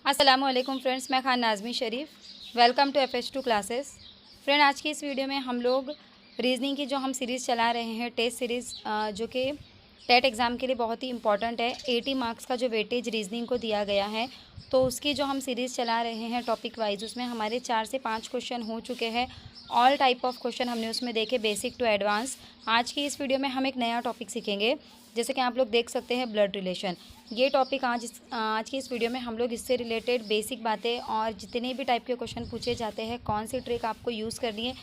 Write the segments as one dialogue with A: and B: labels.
A: अस्सलामुअलैकुम फ्रेंड्स, मैं Khan Nazmi Sharif. Welcome to FH2 classes. Friend, आज की इस वीडियो में हम लोग रीजनिंग की जो हम सीरीज़ चला रहे हैं, टेस्ट सीरीज़, जो कि टेट एग्ज़ाम के लिए बहुत ही इंपॉर्टेंट है। 80 मार्क्स का जो वेटेज रीजनिंग को दिया गया है, तो उसकी जो हम सीरीज़ चला रहे हैं टॉपिक वाइज, उसमें हमारे 4 से 5 क्वेश्चन हो चुके हैं। ऑल टाइप ऑफ क्वेश्चन हमने उसमें देखे, बेसिक टू एडवांस। आज की इस वीडियो में हम एक नया टॉपिक सीखेंगे, जैसे कि आप लोग देख सकते हैं, ब्लड रिलेशन। ये टॉपिक आज की इस वीडियो में हम लोग इससे रिलेटेड बेसिक बातें और जितने भी टाइप के क्वेश्चन पूछे जाते हैं, कौन सी ट्रिक आपको यूज़ करनी है,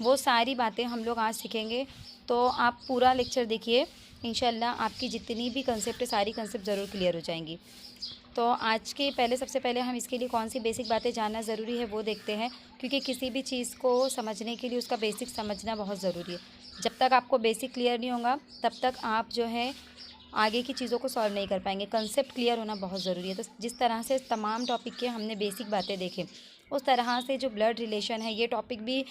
A: वो सारी बातें हम लोग आज सीखेंगे। तो आप पूरा लेक्चर देखिए, इंशाल्लाह आपकी जितनी भी कंसेप्ट है, सारी कंसेप्ट ज़रूर क्लियर हो जाएंगी। तो आज के सबसे पहले हम इसके लिए कौन सी बेसिक बातें जानना ज़रूरी है वो देखते हैं, क्योंकि किसी भी चीज़ को समझने के लिए उसका बेसिक समझना बहुत ज़रूरी है। जब तक आपको बेसिक क्लियर नहीं होगा, तब तक आप जो है आगे की चीज़ों को सॉल्व नहीं कर पाएंगे। कंसेप्ट क्लियर होना बहुत ज़रूरी है। तो जिस तरह से तमाम टॉपिक के हमने बेसिक बातें देखें, उस तरह से जो ब्लड रिलेशन है, ये टॉपिक भी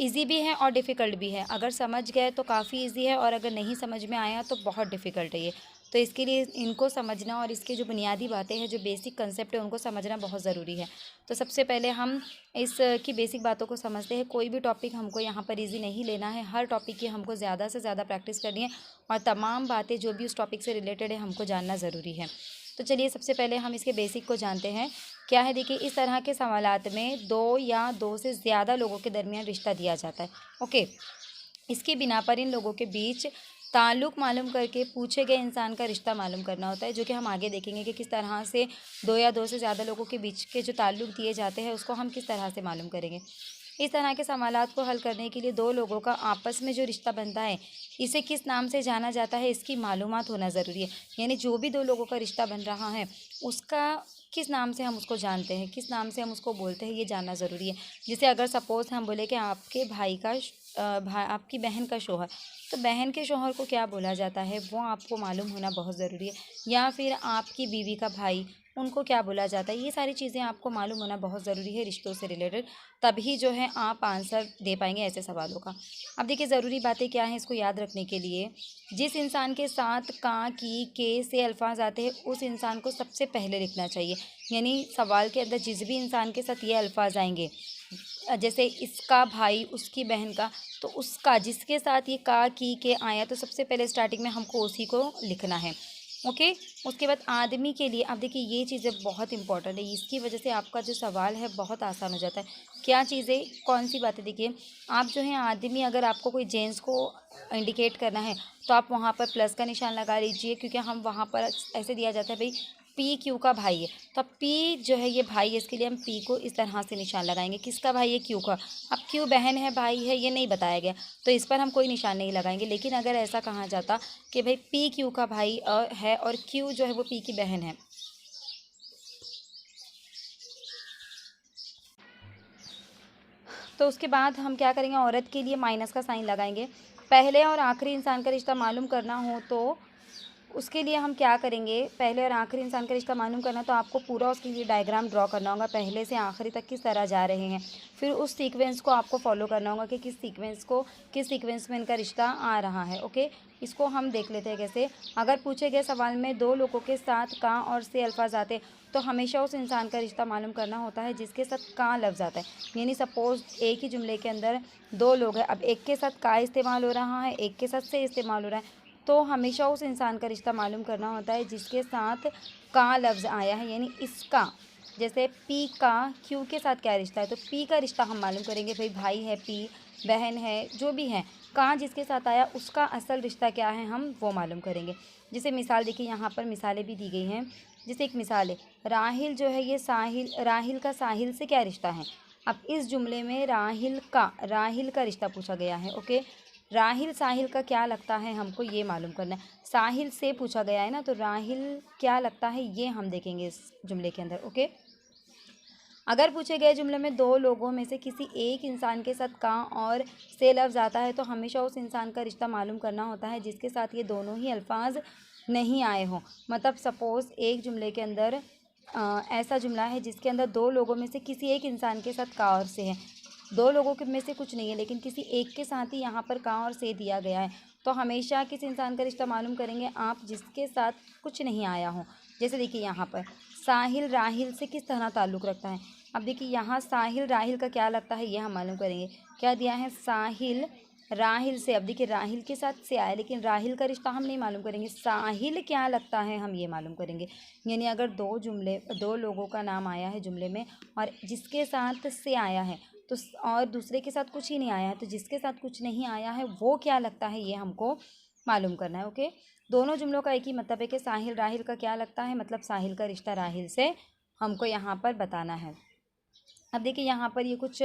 A: इजी भी है और डिफ़िकल्ट भी है। अगर समझ गए तो काफ़ी इजी है, और अगर नहीं समझ में आया तो बहुत डिफ़िकल्ट है ये। तो इसके लिए इनको समझना और इसके जो बुनियादी बातें हैं, जो बेसिक कंसेप्ट है, उनको समझना बहुत ज़रूरी है। तो सबसे पहले हम इसकी बेसिक बातों को समझते हैं। कोई भी टॉपिक हमको यहाँ पर इजी नहीं लेना है, हर टॉपिक की हमको ज़्यादा से ज़्यादा प्रैक्टिस करनी है, और तमाम बातें जो भी उस टॉपिक से रिलेटेड है हमको जानना ज़रूरी है। तो चलिए सबसे पहले हम इसके बेसिक को जानते हैं। क्या है, देखिए, इस तरह के सवालात में दो या दो से ज़्यादा लोगों के दरमियान रिश्ता दिया जाता है। ओके, इसकी बिना पर इन लोगों के बीच ताल्लुक़ मालूम करके पूछे गए इंसान का रिश्ता मालूम करना होता है, जो कि हम आगे देखेंगे कि किस तरह से दो या दो से ज़्यादा लोगों के बीच के जो ताल्लुक़ दिए जाते हैं, उसको हम किस तरह से मालूम करेंगे। इस तरह के सवालात को हल करने के लिए दो लोगों का आपस में जो रिश्ता बनता है, इसे किस नाम से जाना जाता है, इसकी मालूमात होना ज़रूरी है। यानी जो भी दो लोगों का रिश्ता बन रहा है, उसका किस नाम से हम उसको जानते हैं, किस नाम से हम उसको बोलते हैं, ये जानना ज़रूरी है। जैसे अगर सपोज़ हम बोले कि आपके भाई का आपकी बहन का शौहर, तो बहन के शौहर को क्या बोला जाता है, वो आपको मालूम होना बहुत ज़रूरी है। या फिर आपकी बीवी का भाई, उनको क्या बोला जाता है, ये सारी चीज़ें आपको मालूम होना बहुत ज़रूरी है रिश्तों से रिलेटेड। तभी जो है आप आंसर दे पाएंगे ऐसे सवालों का। अब देखिए, ज़रूरी बातें क्या हैं इसको याद रखने के लिए। जिस इंसान के साथ का, की, के से अल्फाज आते हैं, उस इंसान को सबसे पहले लिखना चाहिए। यानी सवाल के अंदर जिस भी इंसान के साथ ये अल्फाज आएंगे, जैसे इसका भाई, उसकी बहन का, तो उसका, जिसके साथ ये का, की, के आया, तो सबसे पहले स्टार्टिंग में हमको उसी को लिखना है। ओके, उसके बाद आदमी के लिए, अब देखिए ये चीज़ें बहुत इंपॉर्टेंट है, इसकी वजह से आपका जो सवाल है बहुत आसान हो जाता है। क्या चीज़ें, कौन सी बातें, देखिए, आप जो है आदमी, अगर आपको कोई जेंट्स को इंडिकेट करना है, तो आप वहाँ पर प्लस का निशान लगा लीजिए, क्योंकि हम वहाँ पर ऐसे दिया जाता है, भाई पी क्यू का भाई है, तो अब पी जो है ये भाई है, इसके लिए हम पी को इस तरह से निशान लगाएंगे। किसका भाई है? क्यू का। अब क्यू बहन है, भाई है, ये नहीं बताया गया, तो इस पर हम कोई निशान नहीं लगाएंगे। लेकिन अगर ऐसा कहा जाता कि भाई पी क्यू का भाई है, और क्यू जो है वो पी की बहन है, तो उसके बाद हम क्या करेंगे, औरत के लिए माइनस का साइन लगाएंगे। पहले और आखिरी इंसान का रिश्ता मालूम करना हो तो उसके लिए हम क्या करेंगे, पहले और आखिरी इंसान का रिश्ता मालूम करना, तो आपको पूरा उसके लिए डायग्राम ड्रॉ करना होगा, पहले से आखिरी तक किस तरह जा रहे हैं। फिर उस सीक्वेंस को आपको फॉलो करना होगा कि किस सीक्वेंस में इनका रिश्ता आ रहा है। ओके, इसको हम देख लेते हैं कैसे। अगर पूछे गए सवाल में दो लोगों के साथ का और से अल्फाज आते, तो हमेशा उस इंसान का रिश्ता मालूम करना होता है जिसके साथ का लफ्ज़ आता है। यानी सपोज़ एक ही जुमले के अंदर दो लोग हैं, अब एक के साथ का इस्तेमाल हो रहा है, एक के साथ से इस्तेमाल हो रहा है, तो हमेशा उस इंसान का रिश्ता मालूम करना होता है जिसके साथ का लफ्ज़ आया है। यानी इसका, जैसे पी का क्यू के साथ क्या रिश्ता है, तो पी का रिश्ता हम मालूम करेंगे, भाई है, पी बहन है, जो भी है, का जिसके साथ आया उसका असल रिश्ता क्या है, हम वो मालूम करेंगे। जैसे मिसाल देखिए, यहाँ पर मिसालें भी दी गई हैं। जैसे एक मिसाल है, राहिल जो है ये राहिल का साहिल से क्या रिश्ता है। अब इस जुमले में राहिल का रिश्ता पूछा गया है। ओके, राहिल साहिल का क्या लगता है, हमको ये मालूम करना है। साहिल से पूछा गया है ना, तो राहिल क्या लगता है, ये हम देखेंगे इस जुमले के अंदर। ओके, अगर पूछे गए जुमले में दो लोगों में से किसी एक इंसान के साथ का और से लफ्ज़ आता है, तो हमेशा उस इंसान का रिश्ता मालूम करना होता है जिसके साथ ये दोनों ही अल्फाज नहीं आए हों। मतलब सपोज़ एक जुमले के अंदर ऐसा जुमला है जिसके अंदर दो लोगों में से किसी एक इंसान के साथ का और से है, दो लोगों के में से कुछ नहीं है, लेकिन किसी एक के साथ ही यहाँ पर का और से दिया गया है, तो हमेशा किस इंसान का रिश्ता मालूम करेंगे आप, जिसके साथ कुछ नहीं आया हो। जैसे देखिए यहाँ पर साहिल राहिल से किस तरह ताल्लुक़ रखता है। अब देखिए यहाँ साहिल राहिल का क्या लगता है ये हम मालूम करेंगे। क्या दिया है, साहिल राहिल से। अब देखिए राहिल के साथ से आया, लेकिन राहिल का रिश्ता हम नहीं मालूम करेंगे, साहिल क्या लगता है हम ये मालूम करेंगे। यानी अगर दो लोगों का नाम आया है जुमले में और जिसके साथ से आया है तो और दूसरे के साथ कुछ ही नहीं आया है, तो जिसके साथ कुछ नहीं आया है वो क्या लगता है ये हमको मालूम करना है। ओके, दोनों जुमलों का एक ही मतलब है कि साहिल राहिल का क्या लगता है, मतलब साहिल का रिश्ता राहिल से हमको यहाँ पर बताना है। अब देखिए यहाँ पर ये कुछ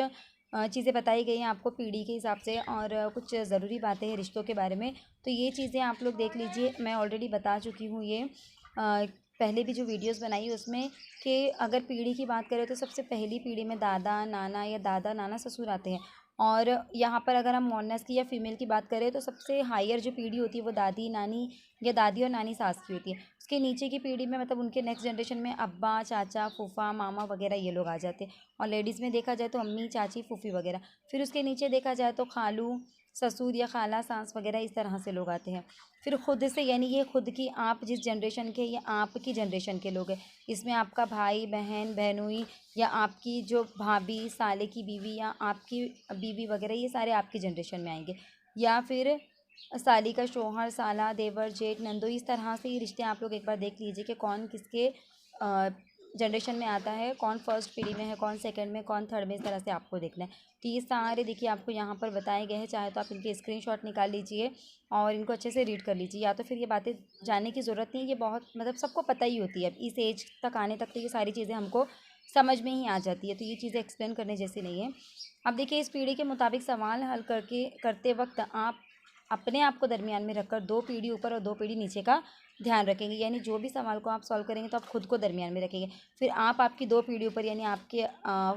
A: चीज़ें बताई गई हैं आपको पीढ़ी के हिसाब से और कुछ ज़रूरी बातें हैं रिश्तों के बारे में, तो ये चीज़ें आप लोग देख लीजिए। मैं ऑलरेडी बता चुकी हूँ ये पहले भी जो वीडियोस बनाई उसमें, कि अगर पीढ़ी की बात करें तो सबसे पहली पीढ़ी में दादा नाना या दादा नाना ससुर आते हैं। और यहाँ पर अगर हम मोनस की या फीमेल की बात करें तो सबसे हायर जो पीढ़ी होती है वो दादी नानी या दादी और नानी सास की होती है। उसके नीचे की पीढ़ी में मतलब उनके नेक्स्ट जनरेशन में अब्बा चाचा फूफा मामा वगैरह ये लोग आ जाते हैं। और लेडीज़ में देखा जाए तो अम्मी चाची फूफी वगैरह। फिर उसके नीचे देखा जाए तो खालू ससुर या खाला सास वगैरह इस तरह से लोग आते हैं। फिर खुद से, यानी ये खुद की, आप जिस जनरेशन के या आपकी जनरेशन के लोग हैं, इसमें आपका भाई बहन बहनोई या आपकी जो भाभी साले की बीवी या आपकी बीवी वगैरह ये सारे आपकी जनरेशन में आएंगे। या फिर साली का शौहर साला देवर जेठ नंदो, इस तरह से ये रिश्ते आप लोग एक बार देख लीजिए कि कौन किसके जनरेशन में आता है, कौन फर्स्ट पीढ़ी में है, कौन सेकंड में, कौन थर्ड में, इस तरह से आपको देखना है। तो ये सारे देखिए आपको यहाँ पर बताए गए हैं, चाहे तो आप इनके स्क्रीनशॉट निकाल लीजिए और इनको अच्छे से रीड कर लीजिए, या तो फिर ये बातें जानने की ज़रूरत नहीं है, ये बहुत मतलब सबको पता ही होती है। अब इस एज तक आने तक तो ये सारी चीज़ें हमको समझ में ही आ जाती है, तो ये चीज़ें एक्सप्लेन करने जैसी नहीं है। अब देखिए इस पीढ़ी के मुताबिक सवाल हल करते वक्त आप अपने आप को दरमियान में रखकर 2 पीढ़ी ऊपर और 2 पीढ़ी नीचे का ध्यान रखेंगे। यानी जो भी सवाल को आप सॉल्व करेंगे तो आप खुद को दरमियान में रखेंगे। फिर आप आपकी 2 पीढ़ी ऊपर, यानी आपके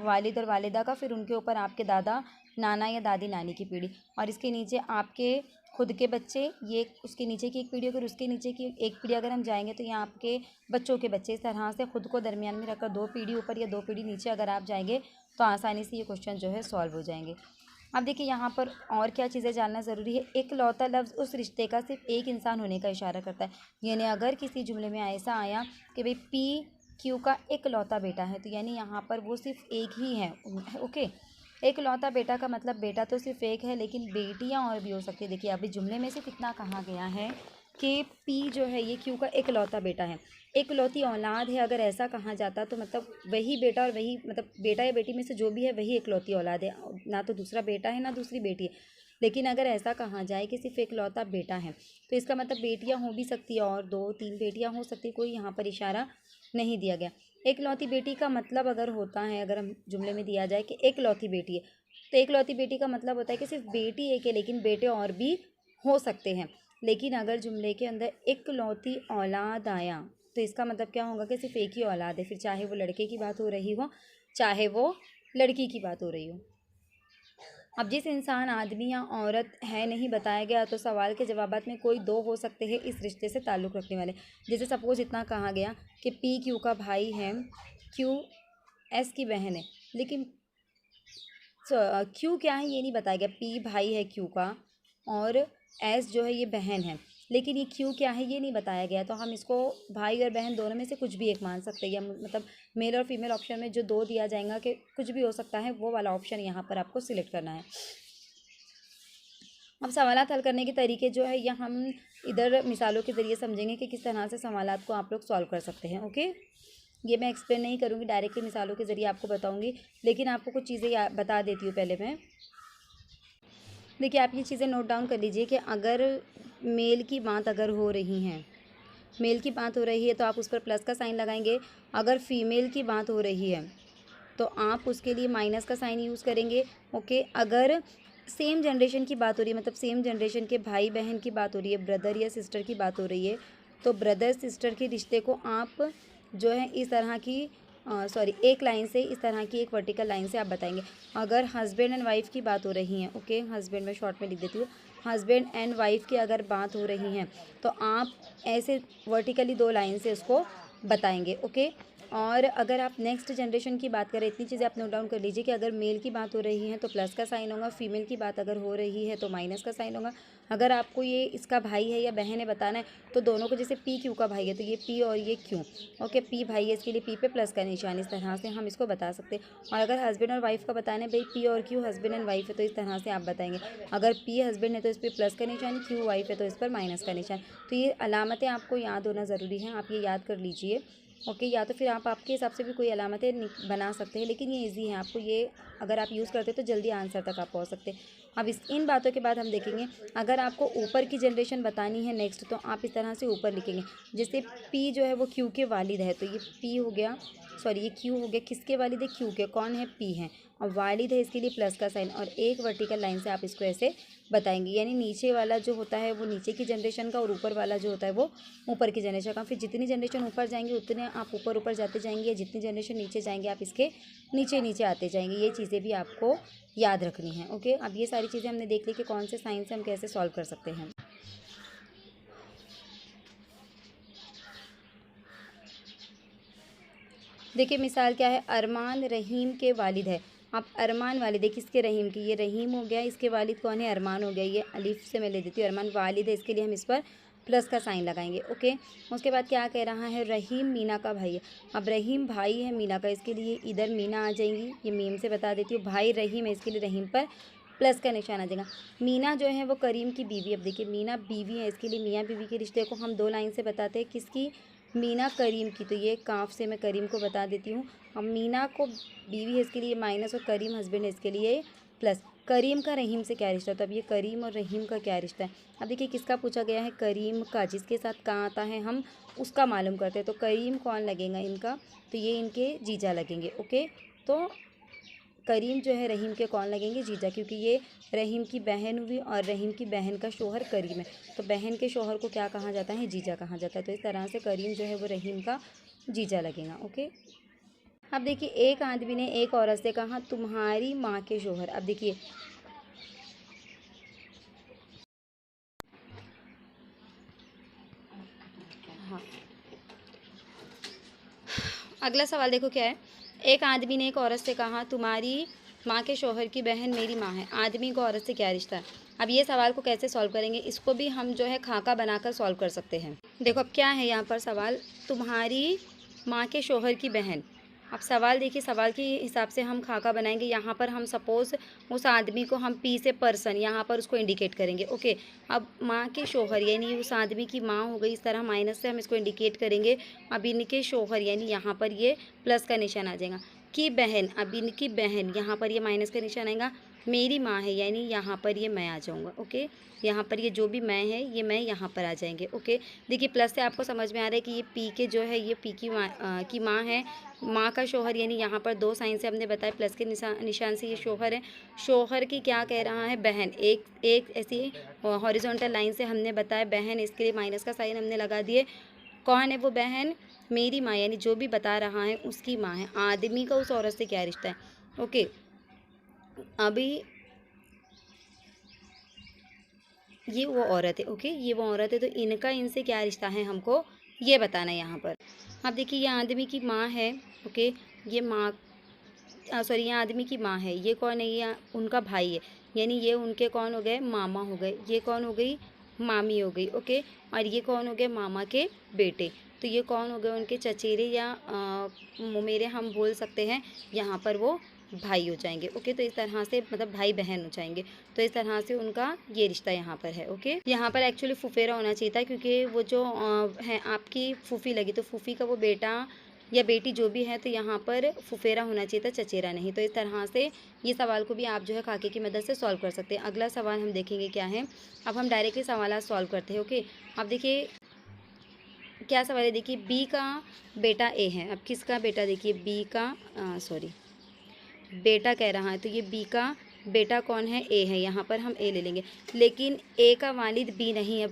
A: वालिद और वालिदा का, फिर उनके ऊपर आपके दादा नाना या दादी नानी की पीढ़ी, और इसके नीचे आपके खुद के बच्चे, ये उसके नीचे की एक पीढ़ी, अगर उसके नीचे की एक पीढ़ी अगर हम जाएंगे तो यहाँ आपके बच्चों के बच्चे। इस तरह से खुद को दरमियान में रखकर 2 पीढ़ी ऊपर या 2 पीढ़ी नीचे अगर आप जाएंगे तो आसानी से ये क्वेश्चन जो है सॉल्व हो जाएंगे। अब देखिए यहाँ पर और क्या चीज़ें जानना ज़रूरी है। इकलौता लफ्ज़ उस रिश्ते का सिर्फ एक इंसान होने का इशारा करता है। यानी अगर किसी जुमले में ऐसा आया कि भाई पी क्यू का इकलौता बेटा है, तो यानी यहाँ पर वो सिर्फ एक ही है। ओके, इकलौता बेटा का मतलब बेटा तो सिर्फ एक है, लेकिन बेटियाँ और भी हो सकती है। देखिए अभी जुमले में से कितना कहा गया है कि पी जो है ये क्यू का इकलौता बेटा है, इकलौती औलाद है। अगर ऐसा कहा जाता तो मतलब वही बेटा और वही, मतलब बेटा या बेटी में से जो भी है वही इकलौती औलाद है, ना तो दूसरा बेटा है ना दूसरी बेटी है। लेकिन अगर ऐसा कहा जाए कि सिर्फ इकलौता बेटा है तो इसका मतलब बेटियां हो भी सकती है और 2-3 बेटियां हो सकती है, कोई यहाँ पर इशारा नहीं दिया गया। इकलौती बेटी का मतलब अगर होता है, अगर हम जुमले में दिया जाए कि इकलौती बेटी है, तो इकलौती बेटी का मतलब होता है कि सिर्फ बेटी एक है, लेकिन बेटे और भी हो सकते हैं। लेकिन अगर जुमले के अंदर इकलौती औलाद आया तो इसका मतलब क्या होगा कि सिर्फ एक ही औलाद है, फिर चाहे वो लड़के की बात हो रही हो चाहे वो लड़की की बात हो रही हो। अब जिस इंसान आदमी या औरत है नहीं बताया गया, तो सवाल के जवाबात में कोई 2 हो सकते हैं इस रिश्ते से ताल्लुक़ रखने वाले। जैसे सपोज़ इतना कहा गया कि पी क्यू का भाई है, क्यू एस की बहन है, लेकिन क्यू क्या है ये नहीं बताया गया। पी भाई है क्यू का और एस जो है ये बहन है, लेकिन ये क्यू क्या है ये नहीं बताया गया। तो हम इसको भाई और बहन दोनों में से कुछ भी एक मान सकते हैं, या मतलब मेल और फीमेल ऑप्शन में जो 2 दिया जाएगा कि कुछ भी हो सकता है, वो वाला ऑप्शन यहाँ पर आपको सिलेक्ट करना है। अब सवालात हल करने के तरीके जो है यह हम इधर मिसालों के ज़रिए समझेंगे कि किस तरह से सवालात को आप लोग सॉल्व कर सकते हैं। ओके, ये मैं एक्सप्लेन नहीं करूँगी, डायरेक्टली मिसालों के ज़रिए आपको बताऊँगी, लेकिन आपको कुछ चीज़ें बता देती हूँ पहले मैं। देखिए आप ये चीज़ें नोट डाउन कर लीजिए कि अगर मेल की बात अगर हो रही है, मेल की बात हो रही है तो आप उस पर प्लस का साइन लगाएंगे। अगर फीमेल की बात हो रही है तो आप उसके लिए माइनस का साइन यूज़ करेंगे। ओके, अगर सेम जनरेशन की बात हो रही है, मतलब सेम जनरेशन के भाई बहन की बात हो रही है, ब्रदर या सिस्टर की बात हो रही है, तो ब्रदर सिस्टर के रिश्ते को आप जो है इस तरह की एक लाइन से, इस तरह की एक वर्टिकल लाइन से आप बताएंगे। अगर हस्बैंड एंड वाइफ की बात हो रही है, ओके, हस्बैंड में शॉर्ट में लिख देती हूँ, हस्बैंड एंड वाइफ की अगर बात हो रही है तो आप ऐसे वर्टिकली 2 लाइन से उसको बताएंगे। ओके, और अगर आप नेक्स्ट जनरेशन की बात करें, इतनी चीज़ें आप नोट डाउन कर लीजिए कि अगर मेल की बात हो रही है तो प्लस का साइन होगा, फीमेल की बात अगर हो रही है तो माइनस का साइन होगा। अगर आपको ये इसका भाई है या बहन है बताना है तो दोनों को, जैसे पी क्यू का भाई है तो ये पी और ये क्यू, ओके, पी भाई है इसके लिए पी पे प्लस का निशान, इस तरह से हम इसको बता सकते हैं। और अगर हस्बैंड और वाइफ का बताना है, भाई पी और क्यू हस्बैंड एंड वाइफ है तो इस तरह से आप बताएंगे। अगर पी हस्बैंड है तो इस पर प्लस का निशान, क्यू वाइफ है तो इस पर माइनस का निशान। तो ये अलामतें आपको याद होना ज़रूरी है, आप ये याद कर लीजिए, ओके। या तो फिर आप आपके हिसाब से भी कोई अलामतें बना सकते हैं, लेकिन ये इजी है, आपको ये अगर आप यूज़ करते हैं तो जल्दी आंसर तक आप पहुंच सकते हैं। अब इन बातों के बाद हम देखेंगे, अगर आपको ऊपर की जनरेशन बतानी है नेक्स्ट, तो आप इस तरह से ऊपर लिखेंगे। जैसे पी जो है वो क्यू के वालिद है, तो ये पी हो गया, सॉरी ये क्यू हो गया, किसके वालिद है, क्यू के, कौन है, पी है, और वालिद है इसके लिए प्लस का साइन, और एक वर्टिकल लाइन से आप इसको ऐसे बताएंगे। यानी नीचे वाला जो होता है वो नीचे की जनरेशन का, और ऊपर वाला जो होता है वो ऊपर की जनरेशन का। फिर जितनी जनरेशन ऊपर जाएंगे उतने आप ऊपर ऊपर जाते जाएंगे, जितनी जनरेशन नीचे जाएंगे आप इसके नीचे नीचे आते जाएंगे। ये चीज़ें भी आपको याद रखनी है, ओके। अब ये सारी चीज़ें हमने देख ली कि कौन से साइन से हम कैसे सॉल्व कर सकते हैं। देखिए मिसाल क्या है, अरमान रहीम के वालिद है। आप अरमान वालिद है किसके, रहीम की, ये रहीम हो गया, इसके वालिद कौन है, अरमान हो गया, ये अलिफ से मैं ले देती हूँ, अरमान वालिद है, इसके लिए हम इस पर प्लस का साइन लगाएंगे, ओके। उसके बाद क्या कह रहा है, रहीम मीना का भाई है। अब रहीम भाई है मीना का, इसके लिए इधर मीना आ जाएंगी, ये मीम से बता देती हूँ, भाई रहीम है इसके लिए रहीम पर प्लस का निशान आ जाएगा। मीना जो है वो करीम की बीवी, अब देखिए मीना बीवी है, इसके लिए मियाँ बीवी के रिश्ते को हम 2 लाइन से बताते हैं, किसकी, मीना करीम की, तो ये काफ से मैं करीम को बता देती हूँ। अब मीना को बीवी है इसके लिए माइनस, और करीम हस्बैंड है इसके लिए प्लस। करीम का रहीम से क्या रिश्ता, तो अब ये करीम और रहीम का क्या रिश्ता है। अब देखिए किसका पूछा गया है, करीम का, जिसके साथ कहाँ आता है हम उसका मालूम करते हैं। तो करीम कौन लगेगा इनका, तो ये इनके जीजा लगेंगे, ओके। तो करीम जो है रहीम के कौन लगेंगे, जीजा, क्योंकि ये रहीम की बहन हुई और रहीम की बहन का शोहर करीम है, तो बहन के शोहर को क्या कहा जाता है, जीजा कहा जाता है। तो इस तरह से करीम जो है वो रहीम का जीजा लगेगा, ओके। अब देखिए एक आदमी ने एक औरत से कहा, तुम्हारी माँ के शोहर। अब देखिए हाँ, अगला सवाल देखो क्या है, एक आदमी ने एक औरत से कहा, तुम्हारी माँ के शोहर की बहन मेरी माँ है। आदमी को औरत से क्या रिश्ता है। अब ये सवाल को कैसे सॉल्व करेंगे, इसको भी हम जो है खाका बनाकर सॉल्व कर सकते हैं। देखो अब क्या है यहाँ पर सवाल, तुम्हारी माँ के शोहर की बहन। अब सवाल देखिए, सवाल के हिसाब से हम खाका बनाएंगे। यहाँ पर हम सपोज़ उस आदमी को हम पी से पर्सन यहाँ पर उसको इंडिकेट करेंगे, ओके। अब माँ के शोहर यानी उस आदमी की माँ हो गई, इस तरह माइनस से हम इसको इंडिकेट करेंगे। अब इनके शोहर यानी यहाँ पर ये प्लस का निशान आ जाएगा, की बहन, अब इनकी बहन यहाँ पर ये माइनस का निशान आएगा। मेरी माँ है यानी यहाँ पर ये मैं आ जाऊँगा, ओके। यहाँ पर ये जो भी मैं है ये मैं यहाँ पर आ जाएंगे, ओके। देखिए प्लस से आपको समझ में आ रहा है कि ये पी के जो है ये पी की माँ है, माँ का शोहर यानी यहाँ पर 2 साइन से हमने बताया, प्लस के निशान से ये शोहर है। शोहर की क्या कह रहा है, बहन, एक ऐसी हॉरिजॉन्टल लाइन से हमने बताया बहन, इसके लिए माइनस का साइन हमने लगा दिए। कौन है वो बहन, मेरी माँ, यानी जो भी बता रहा है उसकी माँ है। आदमी का उस औरत से क्या रिश्ता है, ओके। अभी ये वो औरत है, ओके, ये वो औरत है, तो इनका इनसे क्या रिश्ता है हमको ये बताना है यहाँ पर। अब देखिए ये आदमी की माँ है, ओके, ये माँ, सॉरी ये आदमी की माँ है, ये कौन है, ये उनका भाई है, यानी ये उनके कौन हो गए, मामा हो गए। ये कौन हो गई, मामी हो गई, ओके। और ये कौन हो गए, मामा के बेटे। तो ये कौन हो गए, उनके चचेरे या मेरे हम बोल सकते हैं यहाँ पर वो भाई हो जाएंगे, ओके। तो इस तरह से मतलब भाई बहन हो जाएंगे। तो इस तरह से उनका ये रिश्ता यहाँ पर है, ओके। यहाँ पर एक्चुअली फुफेरा होना चाहिए था, क्योंकि वो जो है आपकी फूफी लगी, तो फूफी का वो बेटा या बेटी जो भी है, तो यहाँ पर फुफेरा होना चाहिए था, चचेरा नहीं। तो इस तरह से ये सवाल को भी आप जो है खाके की मदद से सॉल्व कर सकते हैं। अगला सवाल हम देखेंगे क्या है। अब हम डायरेक्टली सवाल सॉल्व करते हैं, ओके। अब देखिए क्या सवाल है, देखिए बी का बेटा ए है। अब किसका बेटा, देखिए बी का सॉरी बेटा कह रहा है, तो ये बी का बेटा कौन है, ए है। यहाँ पर हम ए ले लेंगे, लेकिन ए का वालिद बी नहीं है।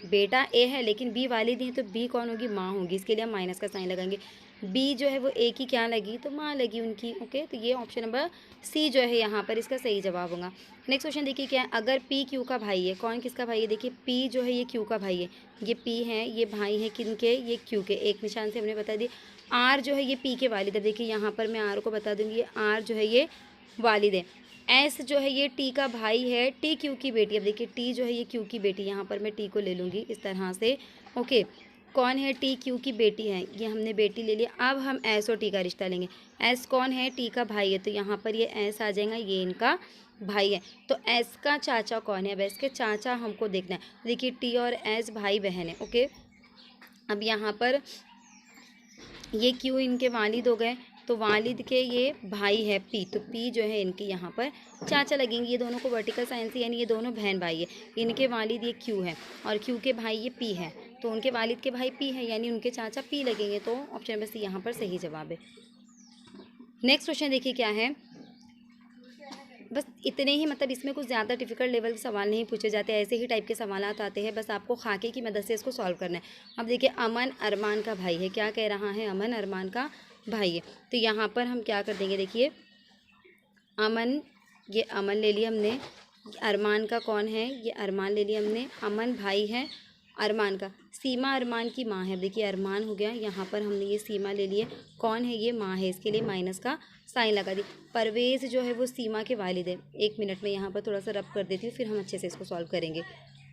A: बेटा ए है लेकिन बी वालिद है, तो बी कौन होगी, माँ होगी। इसके लिए हम माइनस का साइन लगाएंगे। बी जो है वो ए की क्या लगी, तो माँ लगी उनकी। ओके, तो ये ऑप्शन नंबर सी जो है यहाँ पर इसका सही जवाब होगा। नेक्स्ट क्वेश्चन देखिए क्या है, अगर पी क्यू का भाई है, कौन किसका भाई है, देखिए पी जो है ये क्यू का भाई है, ये पी है, ये भाई है किनके, ये क्यू के, एक निशान से हमने बता दिया। आर जो है ये पी के वालिद है, देखिए यहाँ पर मैं आर को बता दूंगी, ये आर जो है ये वालिद है। एस जो है ये टी का भाई है, टी क्यू की बेटी, अब देखिए टी जो है ये क्यू की बेटी, यहाँ पर मैं टी को ले लूँगी इस तरह से। ओके, कौन है, टी क्यू की बेटी है, ये हमने बेटी ले लिया। अब हम एस और टी का रिश्ता लेंगे। एस कौन है, टी का भाई है, तो यहाँ पर ये एस आ जाएगा, ये इनका भाई है। तो एस का चाचा कौन है, अब एस के चाचा हमको देखना है। देखिए टी और एस भाई बहन है। ओके, अब यहाँ पर ये क्यू इनके वालिद हो गए, तो वालिद के ये भाई है पी, तो पी जो है इनके यहाँ पर चाचा लगेंगे। ये दोनों को वर्टिकल साइन से, यानी ये दोनों बहन भाई है। इनके वालिद ये क्यू है और क्यू के भाई ये पी है, तो उनके वालिद के भाई पी है, यानी उनके चाचा पी लगेंगे। तो ऑप्शन नंबर सी यहाँ पर सही जवाब है। नेक्स्ट क्वेश्चन देखिए क्या है, बस इतने ही, मतलब इसमें कुछ ज़्यादा डिफिकल्ट लेवल के सवाल नहीं पूछे जाते, ऐसे ही टाइप के सवाल आते हैं, बस आपको खाके की मदद से इसको सॉल्व करना है। अब देखिए अमन अरमान का भाई है, क्या कह रहा है, अमन अरमान का भाई है, तो यहाँ पर हम क्या कर देंगे, देखिए अमन, ये अमन ले लिया हमने, अरमान का कौन है, ये अरमान ले लिया हमने, अमन भाई है अरमान का। सीमा अरमान की माँ है, देखिए अरमान हो गया, यहाँ पर हमने ये सीमा ले लिए, कौन है, ये माँ है, इसके लिए माइनस का साइन लगा दी। परवेज़ जो है वो सीमा के वालिद है। एक मिनट में यहाँ पर थोड़ा सा रब कर देती हूँ, फिर हम अच्छे से इसको सॉल्व करेंगे।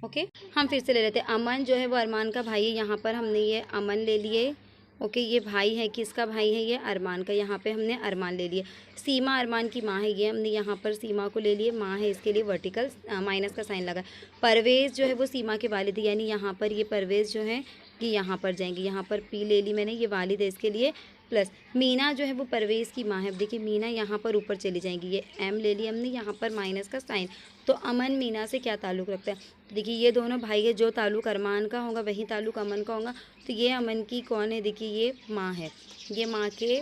A: ओके, हम फिर से ले लेते हैं। अमन जो है वो अरमान का भाई है, यहाँ पर हमने ये अमन ले लिए। ओके, ये भाई है, किसका भाई है, ये अरमान का, यहाँ पे हमने अरमान ले लिए। सीमा अरमान की माँ है, ये हमने यहाँ पर सीमा को ले लिए, माँ है, इसके लिए वर्टिकल माइनस का साइन लगा। परवेज़ जो है वो सीमा के वालिद है, यानी यहाँ पर ये परवेज़ जो है ये यहाँ पर जाएंगे, यहाँ पर पी ले ली मैंने, ये वालिद है इसके लिए, प्लस मीना जो है वो परवेज़ की माँ है। अब देखिए मीना यहाँ पर ऊपर चली जाएंगी, ये एम ले लिया हमने, यहाँ पर माइनस का साइन। तो अमन मीना से क्या ताल्लुक़ रखता है, तो देखिए ये दोनों भाई है, जो ताल्लुक़ अरमान का होगा वही ताल्लुक़ अमन का होगा। तो ये अमन की कौन है, देखिए ये माँ है, ये माँ के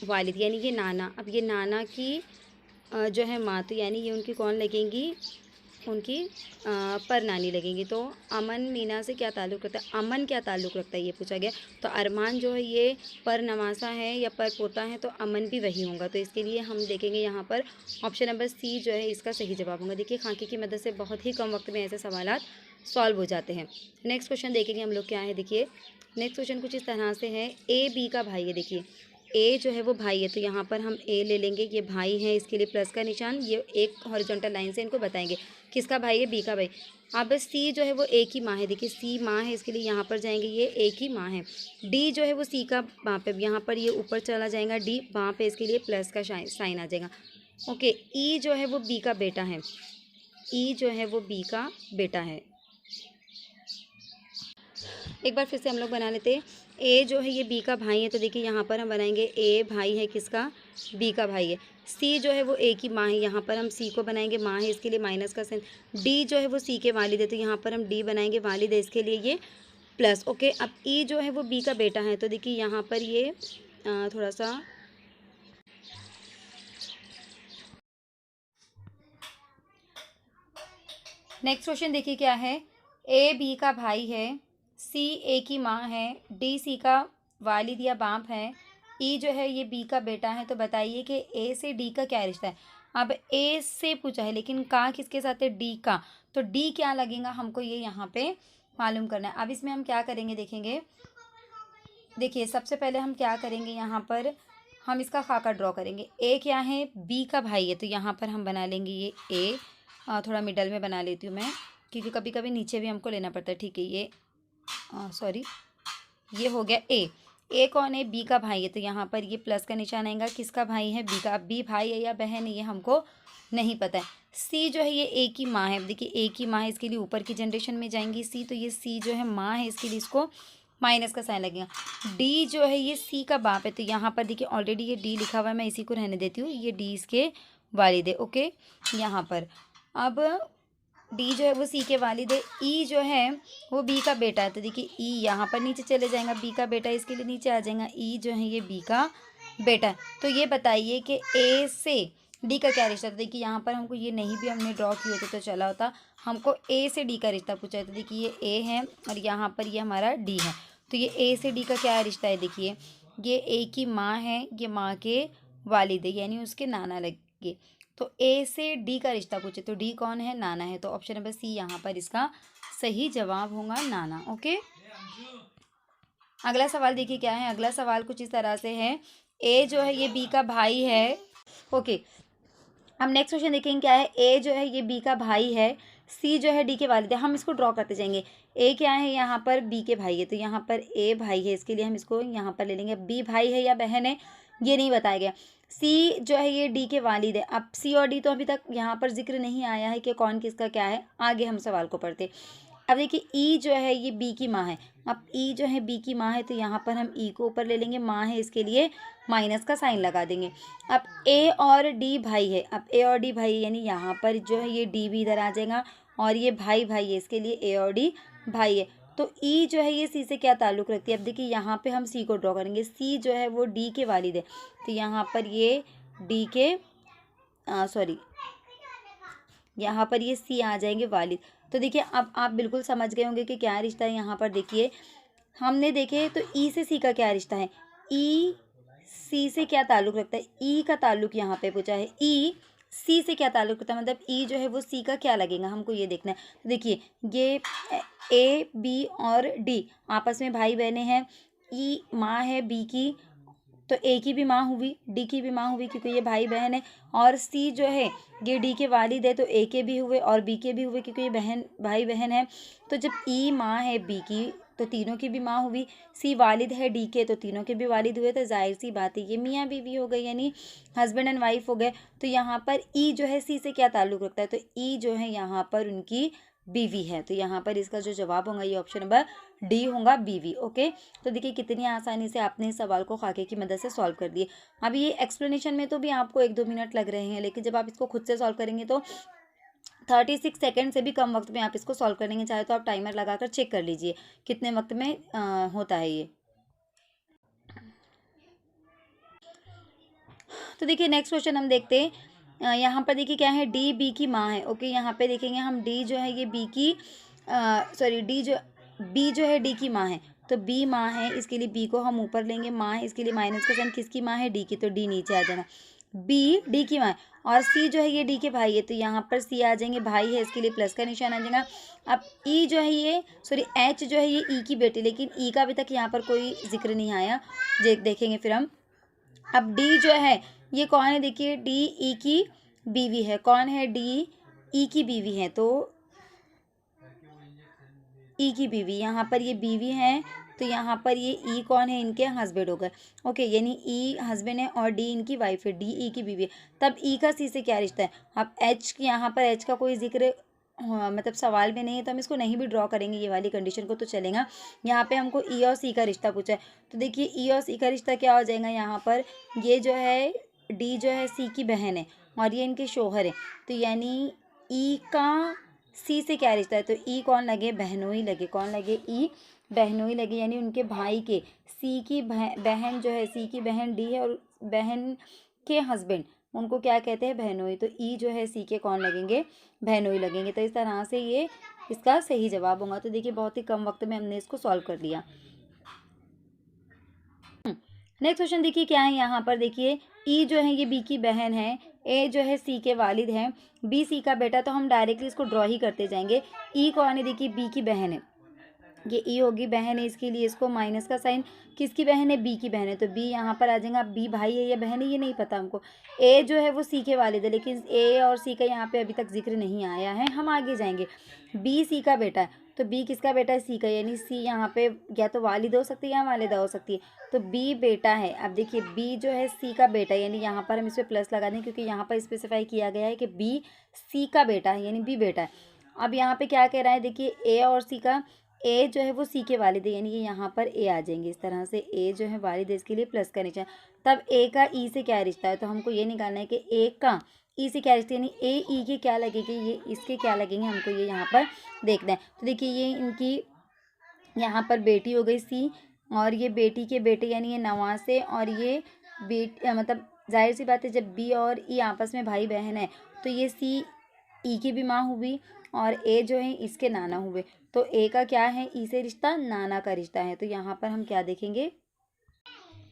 A: वालिद, यानी ये नाना। अब ये नाना की जो है माँ, तो यानी ये उनकी कौन लगेंगी, उनकी पर नानी लगेंगी। तो अमन मीना से क्या ताल्लुक़ रखता है, अमन क्या ताल्लुक़ रखता है, ये पूछा गया। तो अरमान जो है ये पर नवासा है या पर पोता है, तो अमन भी वही होगा। तो इसके लिए हम देखेंगे यहाँ पर ऑप्शन नंबर सी जो है इसका सही जवाब होगा। देखिए खाके की मदद से बहुत ही कम वक्त में ऐसे सवाल सॉल्व हो जाते हैं। नेक्स्ट क्वेश्चन देखेंगे हम लोग क्या है, देखिए नेक्स्ट क्वेश्चन कुछ इस तरह से है, ए बी का भाई है, देखिए ए जो है वो भाई है, तो यहाँ पर हम ए ले लेंगे, ये भाई है, इसके लिए प्लस का निशान, ये एक हॉरिजॉन्टल लाइन से इनको बताएंगे किसका भाई है, बी का भाई। अब सी जो है वो ए की माँ है, देखिए सी माँ है, इसके लिए यहाँ पर जाएंगे, ये ए की माँ है। डी जो है वो सी का वहाँ पे, यहाँ पर ये ऊपर चला जाएगा डी, वहाँ पे इसके लिए प्लस का साइन आ जाएगा। ओके, ई जो है वो बी का बेटा है, ई जो है वो बी का बेटा है। एक बार फिर से हम लोग बना लेते हैं। ए जो है ये बी का भाई है, तो देखिए यहाँ पर हम बनाएंगे ए भाई है किसका, बी का भाई है। सी जो है वो ए की माँ है, यहाँ पर हम सी को बनाएंगे, माँ है, इसके लिए माइनस का साइन। डी जो है वो सी के वालिद है, तो यहाँ पर हम डी बनाएंगे, वालिद है, इसके लिए ये प्लस। ओके, अब ई जो है वो बी का बेटा है, तो देखिए यहाँ पर ये थोड़ा सा नेक्स्ट क्वेश्चन देखिए क्या है, ए बी का भाई है, सी ए की माँ है, डी सी का वालिद या बाप है, ई जो है ये बी का बेटा है। तो बताइए कि ए से डी का क्या रिश्ता है। अब ए से पूछा है, लेकिन का किसके साथ है, डी का, तो डी क्या लगेगा हमको ये यहाँ पे मालूम करना है। अब इसमें हम क्या करेंगे देखेंगे, देखिए सबसे पहले हम क्या करेंगे, यहाँ पर हम इसका खाका ड्रॉ करेंगे। ए क्या है, बी का भाई है, तो यहाँ पर हम बना लेंगे ये ए, थोड़ा मिडल में बना लेती हूँ मैं, क्योंकि कभी कभी नीचे भी हमको लेना पड़ता है। ठीक है, ये सॉरी, ये हो गया ए। ए कौन है, बी का भाई है, तो यहाँ पर ये प्लस का निशान आएगा, किसका भाई है, बी का। अब बी भाई है या बहन है ये हमको नहीं पता है। सी जो है ये ए की माँ है, अब देखिए ए की माँ है, इसके लिए ऊपर की जनरेशन में जाएंगी सी, तो ये सी जो है माँ है, इसके लिए इसको माइनस का साइन लगेगा। डी जो है ये सी का बाप है, तो यहाँ पर देखिए ऑलरेडी ये डी लिखा हुआ है, मैं इसी को रहने देती हूँ, ये डी इसके वालिद है। ओके, यहाँ पर अब डी जो है वो सी के वालिद है, ई जो है वो बी का बेटा है, तो देखिए ई यहाँ पर नीचे चले जाएगा, बी का बेटा इसके लिए नीचे आ जाएगा, ई जो है ये बी का बेटा है। तो ये बताइए कि ए से डी का क्या रिश्ता। तो देखिए यहाँ पर हमको ये नहीं भी हमने ड्रॉ किए होते तो चला होता, हमको ए से डी का रिश्ता पूछा है। तो देखिए ये ए है और यहाँ पर ये हमारा डी है, तो ये ए से डी का क्या रिश्ता है, देखिए ये ए की माँ है, ये माँ के वालिद है यानी उसके नाना लगे। तो ए से डी का रिश्ता पूछे तो डी कौन है? नाना है। तो ऑप्शन नंबर सी यहाँ पर इसका सही जवाब होगा, नाना। ओके, अगला सवाल देखिए क्या है। अगला सवाल कुछ इस तरह से है, ए जो है ये बी का भाई है। ओके, हम नेक्स्ट क्वेश्चन देखेंगे क्या है। ए जो है ये बी का भाई है, सी जो है डी के वालिद है। हम इसको ड्रॉ करते जाएंगे। ए क्या है यहाँ पर? बी के भाई है, तो यहाँ पर ए भाई है, इसके लिए हम इसको यहाँ पर ले लेंगे। बी भाई है या बहन है ये नहीं बताया गया। सी जो है ये डी के वालिद है। अब सी और डी तो अभी तक यहाँ पर जिक्र नहीं आया है कि कौन किसका क्या है, आगे हम सवाल को पढ़ते। अब देखिए ई जो है ये बी की माँ है। अब ई जो है बी की माँ है, तो यहाँ पर हम ई को ऊपर ले लेंगे, माँ है इसके लिए माइनस का साइन लगा देंगे। अब ए और डी भाई है। अब ए और डी भाई है यानी यहाँ पर जो है ये डी भी इधर आ जाएगा, और ये भाई भाई है, इसके लिए ए और डी भाई है। तो ई जो है ये सी से क्या ताल्लुक़ रखती है? अब देखिए यहाँ पे हम सी को ड्रॉ करेंगे। सी जो है वो डी के वालिद है, तो यहाँ पर ये डी के यहाँ पर ये सी आ जाएंगे वालिद। तो देखिए अब आप बिल्कुल समझ गए होंगे कि क्या रिश्ता है। यहाँ पर देखिए हमने देखे तो ई से सी का क्या रिश्ता है, ई सी से क्या ताल्लुक़ रखता है, ई का ताल्लुक़ यहाँ पे पूछा है। ई सी से क्या ताल्लुक़ रखता है, मतलब ई जो है वो सी का क्या लगेगा, हमको ये देखना है। तो देखिए ये ए बी और डी आपस में भाई बहनें हैं। ई माँ है बी की, तो ए की भी माँ हुई, डी की भी माँ हुई क्योंकि ये भाई बहन है। और सी जो है ये डी के वालिद है, तो ए के भी हुए और बी के भी हुए क्योंकि ये भाई बहन है। तो जब ई माँ है बी की तो तीनों की भी माँ हुई, सी वालिद है डी के तो तीनों के भी वालिद हुए। तो जाहिर सी बात है ये मियाँ बीवी हो गई यानी हस्बैंड एंड वाइफ हो गए। तो यहाँ पर ई जो है सी से क्या ताल्लुक़ रखता है, तो ई जो है यहाँ पर उनकी बीवी है। तो यहाँ पर इसका जो जवाब होगा ये ऑप्शन नंबर डी होगा, बीवी। ओके, तो देखिए कितनी आसानी से आपने इस सवाल को खाके की मदद से सॉल्व कर दिए। अब ये एक्सप्लेनेशन में तो भी आपको 1-2 मिनट लग रहे हैं, लेकिन जब आप इसको खुद से सॉल्व करेंगे तो 36 सेकंड से भी कम वक्त में आप इसको सॉल्व करेंगे। चाहे तो आप टाइमर लगाकर चेक कर लीजिए कितने वक्त में होता है ये। तो देखिए नेक्स्ट क्वेश्चन हम देखते हैं। यहाँ पर देखिए क्या है, डी बी की माँ है। ओके, यहाँ पे देखेंगे हम डी जो है ये बी की बी जो है डी की माँ है, तो बी माँ है, इसके लिए बी को हम ऊपर लेंगे, माँ है इसके लिए माइनस का साइन, किसकी माँ है? डी की, तो डी नीचे आ जाएगा। बी डी की माँ है और सी जो है ये डी के भाई है, तो यहाँ पर सी आ जाएंगे, भाई है इसके लिए प्लस का निशान आ जाएगा। अब ई जो है ये एच जो है ये ई की बेटी, लेकिन ई का अभी तक यहाँ पर कोई जिक्र नहीं आया, देखेंगे फिर हम। अब डी जो है ये कौन है? देखिए डी ई की बीवी है। कौन है? डी ई की बीवी है, तो ई की बीवी, यहाँ पर ये बीवी है, तो यहाँ पर ये ई कौन है? इनके हस्बैंड हो गए। ओके, यानी ई हस्बैंड है और डी इनकी वाइफ है, डी ई की बीवी है। तब ई का सी से क्या रिश्ता है? अब एच की, यहाँ पर एच का कोई जिक्र मतलब सवाल में नहीं है, तो हम इसको नहीं भी ड्रॉ करेंगे, ये वाली कंडीशन को तो चलेगा। यहाँ पे हमको ई और सी का रिश्ता पूछा है, तो देखिए ई और सी का रिश्ता क्या हो जाएगा। यहाँ पर ये जो है डी जो है सी की बहन है और ये इनके शोहर है, तो यानी ई का सी से क्या रिश्ता है, तो ई कौन लगे? बहनोई लगे। कौन लगे? ई बहनोई लगे, यानी उनके भाई के सी की बहन जो है, सी की बहन डी है और बहन के हस्बैंड, उनको क्या कहते हैं? बहनोई। तो ई जो है सी के कौन लगेंगे? बहनोई लगेंगे। तो इस तरह से ये इसका सही जवाब होगा। तो देखिए बहुत ही कम वक्त में हमने इसको सॉल्व कर लिया। नेक्स्ट क्वेश्चन देखिए क्या है। यहाँ पर देखिए ई जो है ये बी की बहन है, ए जो है सी के वालिद हैं, बी सी का बेटा, तो हम डायरेक्टली इसको ड्रॉ ही करते जाएंगे। ई कौन है? देखिए बी की बहन है, ये ई होगी, बहन है, इसके लिए इसको माइनस का साइन, किसकी बहन है? बी की बहन है, तो बी यहाँ पर आ जाएगा। बी भाई है या बहन है ये नहीं पता हमको। ए जो है वो सी के वालिद है, लेकिन ए और सी का यहाँ पे अभी तक जिक्र नहीं आया है, हम आगे जाएंगे। बी सी का बेटा है, तो बी किसका बेटा है? सी का, यानी सी यहाँ पे या तो वालिद हो सकती है या वालिदा हो सकती है, तो बी बेटा है। अब देखिए बी जो है सी का बेटा है, यानी यहाँ पर हम इस पर प्लस लगा दें क्योंकि यहाँ पर स्पेसिफाई किया गया है कि बी सी का बेटा है, यानी बी बेटा है। अब यहाँ पे क्या कह रहा है? देखिए ए और सी का, ए जो है वो सी के वालिद है, यानी कि यहाँ पर ए आ जाएंगे इस तरह से, ए जो है वालिद है, इसके लिए प्लस का निशान। तब ए का ई से क्या रिश्ता है, तो हमको ये निकालना है कि ए का ई से क्या रिश्ता है, यानी ए ई के क्या लगेंगे, ये इसके क्या लगेंगे, हमको ये यहाँ पर देखना है। तो देखिए ये इनकी यहाँ पर बेटी हो गई सी, और ये बेटी के बेटे यानी ये नवासे, और ये मतलब जाहिर सी बात है जब बी और ई आपस में भाई बहन है तो ये सी ई की भी माँ हुई और ए जो है इसके नाना हुए, तो ए का क्या है? ई से रिश्ता, नाना का रिश्ता है। तो यहाँ पर हम क्या देखेंगे?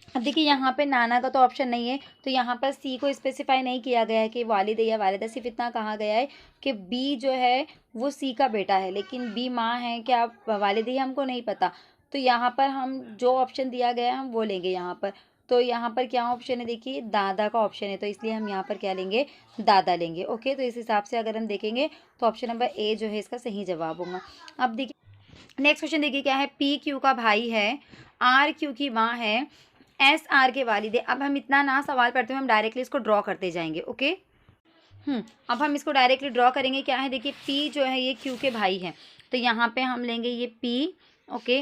A: अब देखिए यहाँ पे नाना का तो ऑप्शन नहीं है, तो यहाँ पर सी को स्पेसिफाई नहीं किया गया है कि वालिद है या वालिदा, सिर्फ इतना कहा गया है कि बी जो है वो सी का बेटा है, लेकिन बी माँ है क्या वालिद है हमको नहीं पता। तो यहाँ पर हम जो ऑप्शन दिया गया है हम वो लेंगे यहाँ पर। तो यहाँ पर क्या ऑप्शन है, देखिए दादा का ऑप्शन है, तो इसलिए हम यहाँ पर क्या लेंगे, दादा लेंगे। ओके, तो इस हिसाब से अगर हम देखेंगे तो ऑप्शन नंबर ए जो है इसका सही जवाब होगा। अब देखिए नेक्स्ट क्वेश्चन, देखिए क्या है, पी क्यू का भाई है, आर क्यू की माँ है, एस आर के वालिद है। अब हम इतना ना सवाल पढ़ते हुए हम डायरेक्टली इसको ड्रॉ करते जाएंगे। ओके, अब हम इसको डायरेक्टली ड्रॉ करेंगे। क्या है, देखिए पी जो है ये क्यू के भाई है, तो यहाँ पे हम लेंगे ये पी। ओके,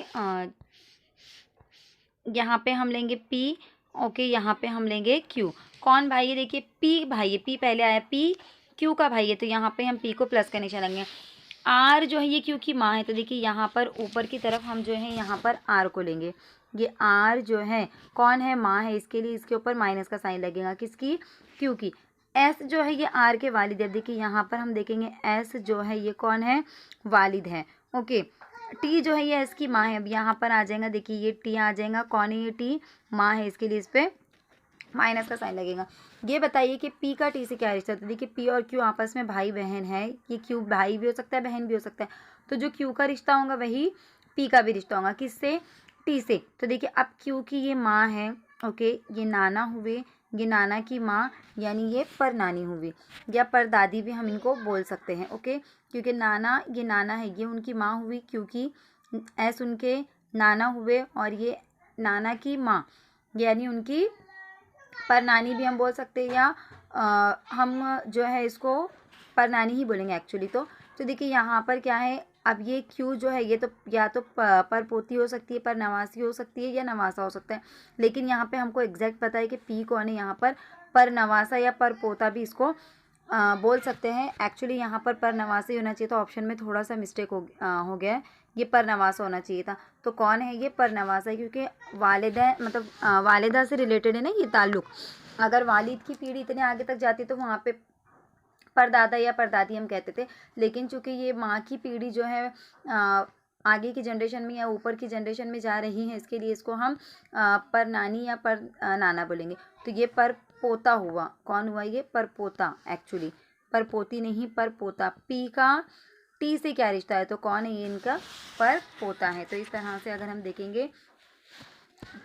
A: यहाँ पे हम लेंगे पी। ओके, यहाँ पे हम लेंगे क्यू। कौन भाई है, देखिए पी भाई है, पी पहले आया, पी क्यू का भाई है, तो यहाँ पे हम पी को प्लस का निशान लगाएंगे। आर जो है ये क्यू की माँ है, तो देखिए यहाँ पर ऊपर की तरफ हम जो है यहाँ पर आर को लेंगे। ये आर जो है कौन है, माँ है, इसके लिए इसके ऊपर माइनस का साइन लगेगा, किसकी, क्यू की। एस जो है ये आर के वालिद है, देखिए यहाँ पर हम देखेंगे एस जो है ये कौन है, वालिद है। ओके, टी जो है ये एस की माँ है, अब यहाँ पर आ जाएगा, देखिए ये टी आ जाएगा, कौन है ये टी, माँ है, इसके लिए इस पर माइनस का साइन लगेगा। ये बताइए कि पी का टी से क्या रिश्ता है, तो देखिए पी और क्यू आपस में भाई बहन है, ये क्यू भाई भी हो सकता है बहन भी हो सकता है, तो जो क्यू का रिश्ता होगा वही पी का भी रिश्ता होगा, किससे, टी से। तो देखिए अब क्यू की ये माँ है, ओके, ये नाना हुए, ये नाना की माँ यानी ये पर नानी हुई या पर दादी भी हम इनको बोल सकते हैं। ओके, क्योंकि नाना, ये नाना है, ये उनकी माँ हुई, क्योंकि एस उनके नाना हुए, और ये नाना की माँ यानी उनकी पर नानी भी हम बोल सकते हैं, या हम जो है इसको पर नानी ही बोलेंगे एक्चुअली। तो देखिए यहाँ पर क्या है, अब ये क्यू जो है ये तो या तो पर पोती हो सकती है, पर नवासी हो सकती है, या नवासा हो सकता है, लेकिन यहाँ पे हमको एग्जैक्ट पता है कि पी कौन है, यहाँ पर नवासा या पर पोता भी इसको बोल सकते हैं। एक्चुअली यहाँ पर नवासा ही होना चाहिए, तो ऑप्शन में थोड़ा सा मिस्टेक हो गया है, ये पर नवासा होना चाहिए था। तो कौन है ये, पर नवासा है, क्योंकि वालिदा मतलब वालिदा से रिलेटेड है ना ये ताल्लुक़। अगर वालिद की पीढ़ी इतने आगे तक जाती तो वहाँ पे परदादा या परदादी हम कहते थे, लेकिन चूंकि ये माँ की पीढ़ी जो है आगे की जनरेशन में या ऊपर की जनरेशन में जा रही है, इसके लिए इसको हम पर नानी या पर नाना बोलेंगे। तो ये पर पोता हुआ, कौन हुआ ये, पर पोता, एक्चुअली पर पोती नहीं, पर पोता। पी का टी से क्या रिश्ता है, तो कौन है ये, इनका पर पोता है। तो इस तरह से अगर हम देखेंगे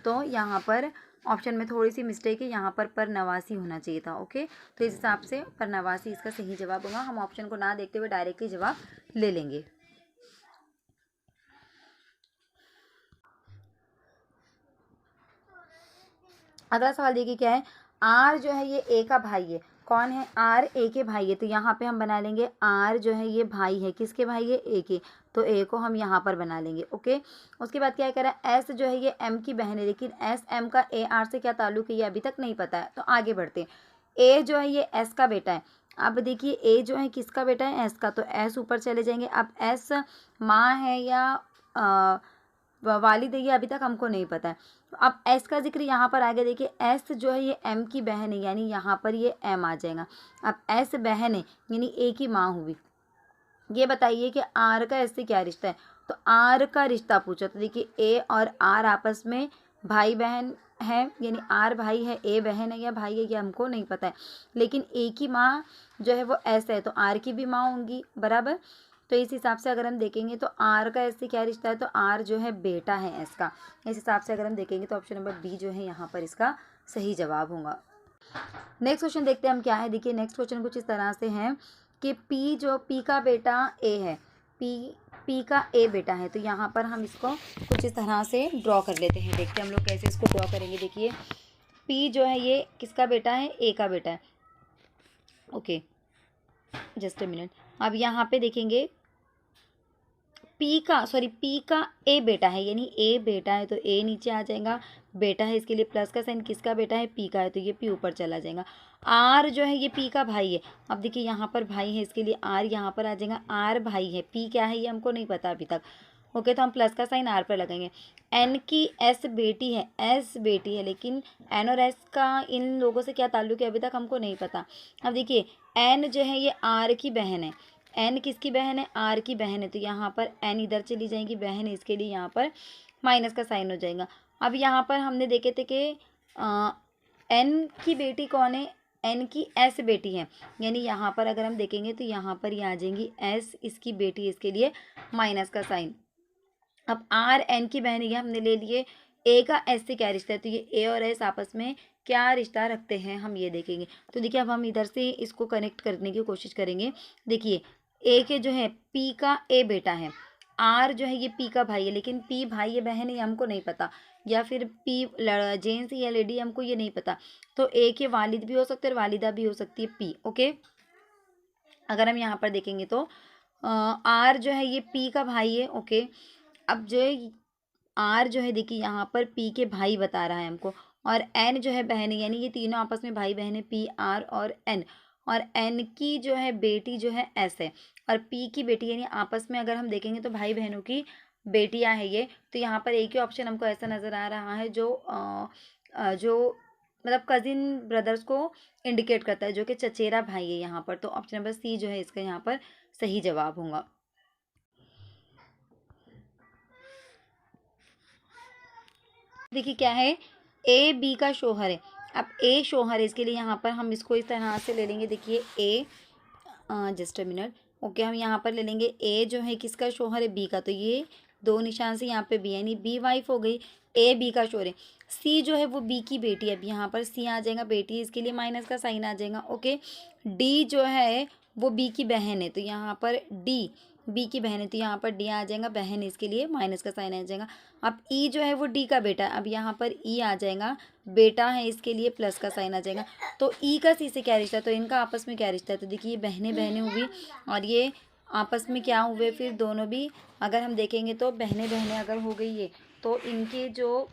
A: तो यहाँ पर ऑप्शन में थोड़ी सी मिस्टेक है, यहाँ पर नवासी होना चाहिए था। ओके, तो इस हिसाब से पर नवासी इसका सही जवाब होगा। हम ऑप्शन को ना देखते हुए डायरेक्टली जवाब ले लेंगे। अगला सवाल देखिए क्या है, आर जो है ये ए का भाई है, कौन है, आर ए के भाई है, तो यहाँ पे हम बना लेंगे आर जो है ये भाई है, किसके भाई है, ए के, तो ए को हम यहाँ पर बना लेंगे। ओके, उसके बाद क्या कह रहा है, एस जो है ये एम की बहन है, लेकिन एस एम का ए आर से क्या ताल्लुक है ये अभी तक नहीं पता है, तो आगे बढ़ते हैं। ए जो है ये एस का बेटा है, अब देखिए ए जो है किसका बेटा है, एस का, तो एस ऊपर चले जाएंगे। अब एस माँ है या वालिद है ये अभी तक हमको नहीं पता है, तो अब एस का जिक्र यहाँ पर आ गया। देखिए एस जो है ये एम की बहन है, यानी यहाँ पर ये एम आ जाएगा। अब एस बहन है यानी ए की माँ हुई। ये बताइए कि आर का एस से क्या रिश्ता है, तो आर का रिश्ता पूछा, तो देखिए ए और आर आपस में भाई बहन है, यानी आर भाई है, ए बहन है या भाई है ये हमको नहीं पता है, लेकिन ए की माँ जो है वो एस है, तो आर की भी माँ होंगी बराबर। तो इस हिसाब से अगर हम देखेंगे तो आर का एस से क्या रिश्ता है, तो आर जो है बेटा है एस का। इस हिसाब से अगर हम देखेंगे तो ऑप्शन नंबर बी जो है यहाँ पर इसका सही जवाब होगा। नेक्स्ट क्वेश्चन देखते हैं हम क्या है। देखिए नेक्स्ट क्वेश्चन कुछ इस तरह से है कि पी का बेटा ए है, पी का ए बेटा है, तो यहाँ पर हम इसको कुछ इस तरह से ड्रॉ कर लेते हैं। देखते हैं हम लोग कैसे इसको ड्रॉ करेंगे। देखिए पी जो है ये किसका बेटा है, ए का बेटा है। Okay, just a minute. अब यहाँ पे देखेंगे पी का ए बेटा है, यानी ए बेटा है, तो ए नीचे आ जाएगा, बेटा है इसके लिए प्लस का साइन, किसका बेटा है, पी का है, तो ये पी ऊपर चला जाएगा। आर जो है ये पी का भाई है, अब देखिए यहाँ पर भाई है, इसके लिए आर यहाँ पर आ जाएगा, आर भाई है, पी क्या है ये हमको नहीं पता अभी तक। ओके, तो हम प्लस का साइन आर पर लगाएंगे। एन की एस बेटी है, एस बेटी है, लेकिन एन और एस का इन लोगों से क्या ताल्लुक है अभी तक हमको नहीं पता। अब देखिए एन जो है ये आर की बहन है, एन किसकी बहन है, आर की बहन है, तो यहाँ पर एन इधर चली जाएगी, बहन है इसके लिए यहाँ पर माइनस का साइन हो जाएगा। अब यहाँ पर हमने देखे थे कि एन की बेटी कौन है, एन की एस बेटी है, यानी यहाँ पर अगर हम देखेंगे तो यहाँ पर ये आ जाएंगी एस इसकी बेटी, इसके लिए माइनस का साइन। अब आर एन की बहन ये हमने ले लिए, ए का एस से क्या रिश्ता है, तो ये ए और एस आपस में क्या रिश्ता रखते हैं हम ये देखेंगे। तो देखिए अब हम इधर से इसको कनेक्ट करने की कोशिश करेंगे। देखिए ए के जो है पी का ए बेटा है, आर जो है ये पी का भाई है, लेकिन पी भाई या बहन है ये हमको नहीं पता, या फिर पी जेंट्स या लेडी हमको ये नहीं पता। तो ए के वालिद भी हो सकते हैं और वालिदा भी हो सकती है पी। ओके, अगर हम यहाँ पर देखेंगे तो आर जो है ये पी का भाई है। ओके, अब जो है आर जो है देखिए यहाँ पर पी के भाई बता रहा है हमको, और एन जो है बहन है, यानी ये तीनों आपस में भाई बहन है, पी आर और एन। और एन की जो है बेटी जो है एस है, और पी की बेटी, यानी आपस में अगर हम देखेंगे तो भाई बहनों की बेटियां हैं ये। तो यहाँ पर एक ही ऑप्शन हमको ऐसा नज़र आ रहा है जो मतलब कजिन ब्रदर्स को इंडिकेट करता है, जो कि चचेरा भाई है यहाँ पर। तो ऑप्शन नंबर सी जो है इसका यहाँ पर सही जवाब होगा। देखिए क्या है, ए बी का शोहर है। अब ए शोहर है, इसके लिए यहाँ पर हम इसको इस तरह से ले लेंगे। देखिए ए, जस्ट अ मिनट। ओके, हम यहाँ पर ले लेंगे ए जो है किसका शोहर है, बी का, तो ये दो निशान से यहाँ पे बी, यानी बी वाइफ हो गई। ए बी का शोहर है। सी जो है वो बी की बेटी है, अब यहाँ पर सी आ जाएगा, बेटी, इसके लिए माइनस का साइन आ जाएगा। ओके, डी जो है वो बी की बहन है, तो यहाँ पर डी बी की बहन है, तो यहाँ पर डी आ जाएगा, बहन, इसके लिए माइनस का साइन आ जाएगा। अब ई जो है वो डी का बेटा है, अब यहाँ पर ई आ जाएगा, बेटा है, इसके लिए प्लस का साइन आ जाएगा। तो ई का सी से क्या रिश्ता है, तो इनका आपस में क्या रिश्ता है, तो देखिए ये बहनें बहनें हुई, और ये आपस में क्या हुए फिर दोनों भी, अगर हम देखेंगे तो बहनें बहनें अगर हो गई ये, तो इनके जो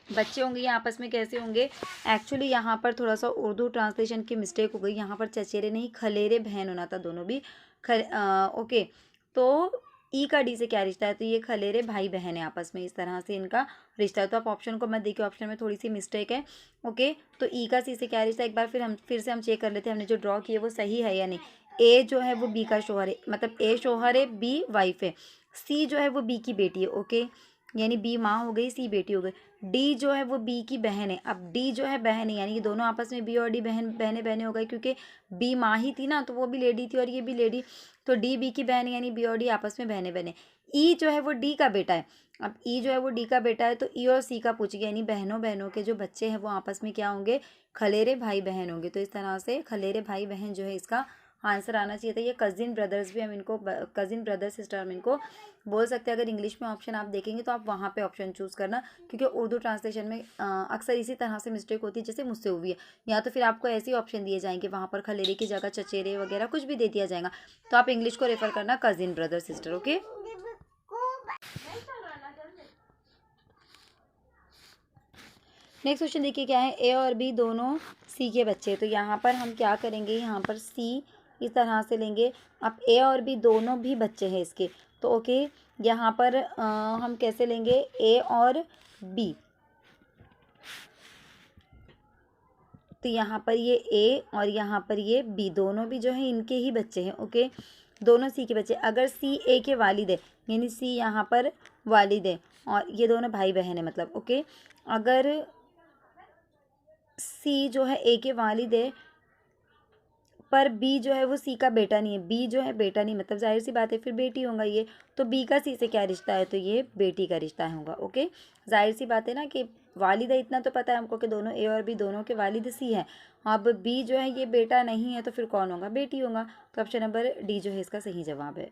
A: बच्चे होंगे ये आपस में कैसे होंगे। एक्चुअली यहाँ पर थोड़ा सा उर्दू ट्रांसलेशन की मिस्टेक हो गई, यहाँ पर चचेरे नहीं खलेरे बहन होना था, दोनों भी ओके। तो ई का डी से क्या रिश्ता है, तो ये खलेरे भाई बहन है आपस में, इस तरह से इनका रिश्ता है। तो आप ऑप्शन को मत देखिए, ऑप्शन में थोड़ी सी मिस्टेक है। ओके, तो ई का सी से क्या रिश्ता है, एक बार फिर से हम चेक कर लेते हैं, हमने जो ड्रॉ किया वो सही है या नहीं। ए जो है वो बी का शोहर है, मतलब ए शोहर है, बी वाइफ है। सी जो है वो बी की बेटी है। ओके, यानी बी माँ हो गई, सी बेटी हो गई। डी जो है वो बी की बहन है, अब डी जो है बहन है, यानी ये दोनों आपस में बी और डी बहने बहने हो गए, क्योंकि बी माँ ही थी ना, तो वो भी लेडी थी और ये भी लेडी, तो डी बी की बहन है, यानी बी और डी आपस में बहने बहने। ई जो है वो डी का बेटा है, अब ई जो है वो डी का बेटा है, तो ई और सी का पूछेगा, यानी बहनों बहनों के जो बच्चे हैं वो आपस में क्या होंगे, खलेरे भाई बहन होंगे। तो इस तरह से खलेरे भाई बहन जो है इसका आंसर आना चाहिए था। ये कजिन ब्रदर्स भी हम इनको, कजिन ब्रदर सिस्टर हम इनको बोल सकते हैं। अगर इंग्लिश में ऑप्शन आप देखेंगे तो आप वहाँ पे ऑप्शन चूज़ करना, क्योंकि उर्दू ट्रांसलेशन में अक्सर इसी तरह से मिस्टेक होती है जैसे मुझसे हुई है, या तो फिर आपको ऐसे ही ऑप्शन दिए जाएंगे, वहाँ पर खलेरे की जगह चचेरे वगैरह कुछ भी दे दिया जाएगा। तो आप इंग्लिश को रेफर करना cousin brother sister. Okay, next question देखिए क्या है, ए और बी दोनों सी के बच्चे, तो यहाँ पर हम क्या करेंगे, यहाँ पर सी इस तरह से लेंगे। अब ए और बी दोनों भी बच्चे हैं इसके, तो ओके, यहाँ पर हम कैसे लेंगे, ए और बी, तो यहाँ पर ये ए और यहाँ पर ये बी, दोनों भी जो है इनके ही बच्चे हैं। ओके, दोनों सी के बच्चे। अगर सी ए के वालिद है, यानी सी यहाँ पर वालिद है, और ये दोनों भाई बहन है मतलब। ओके, अगर सी जो है ए के वालिद है, पर बी जो है वो सी का बेटा नहीं है, बी जो है बेटा नहीं, मतलब जाहिर सी बात है फिर बेटी होगा ये, तो बी का सी से क्या रिश्ता है, तो ये बेटी का रिश्ता होगा। ओके, जाहिर सी बात है ना कि वालिद है, इतना तो पता है हमको कि दोनों ए और बी दोनों के वालिद सी हैं। अब बी जो है ये बेटा नहीं है, तो फिर कौन होगा, बेटी होगा। तो ऑप्शन नंबर डी जो है इसका सही जवाब है।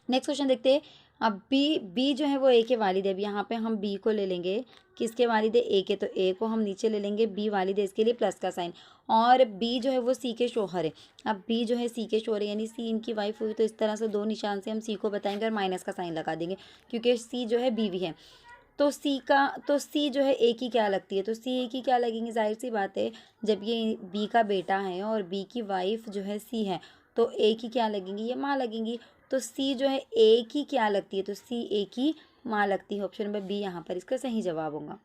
A: नेक्स्ट क्वेश्चन देखते हैं। अब बी जो है वो ए के वालिद है, अब यहाँ पे हम बी को ले लेंगे, किसके वालिद है, ए के, तो ए को हम नीचे ले लेंगे, बी वालिद है, इसके लिए प्लस का साइन। और बी जो है वो सी के शोहर है, अब बी जो है सी के शोहर है, यानी सी इनकी वाइफ हुई, तो इस तरह से दो निशान से हम सी को बताएंगे और माइनस का साइन लगा देंगे, क्योंकि सी जो है बीवी है। तो सी जो है ए की क्या लगती है, तो सी ए की क्या लगेंगी, जाहिर सी बात है, जब ये बी का बेटा है और बी की वाइफ जो है सी है, तो ए की क्या लगेंगी, ये माँ लगेंगी। तो सी जो है ए की क्या लगती है, तो सी ए की माँ लगती है। ऑप्शन नंबर बी यहाँ पर इसका सही जवाब होगा।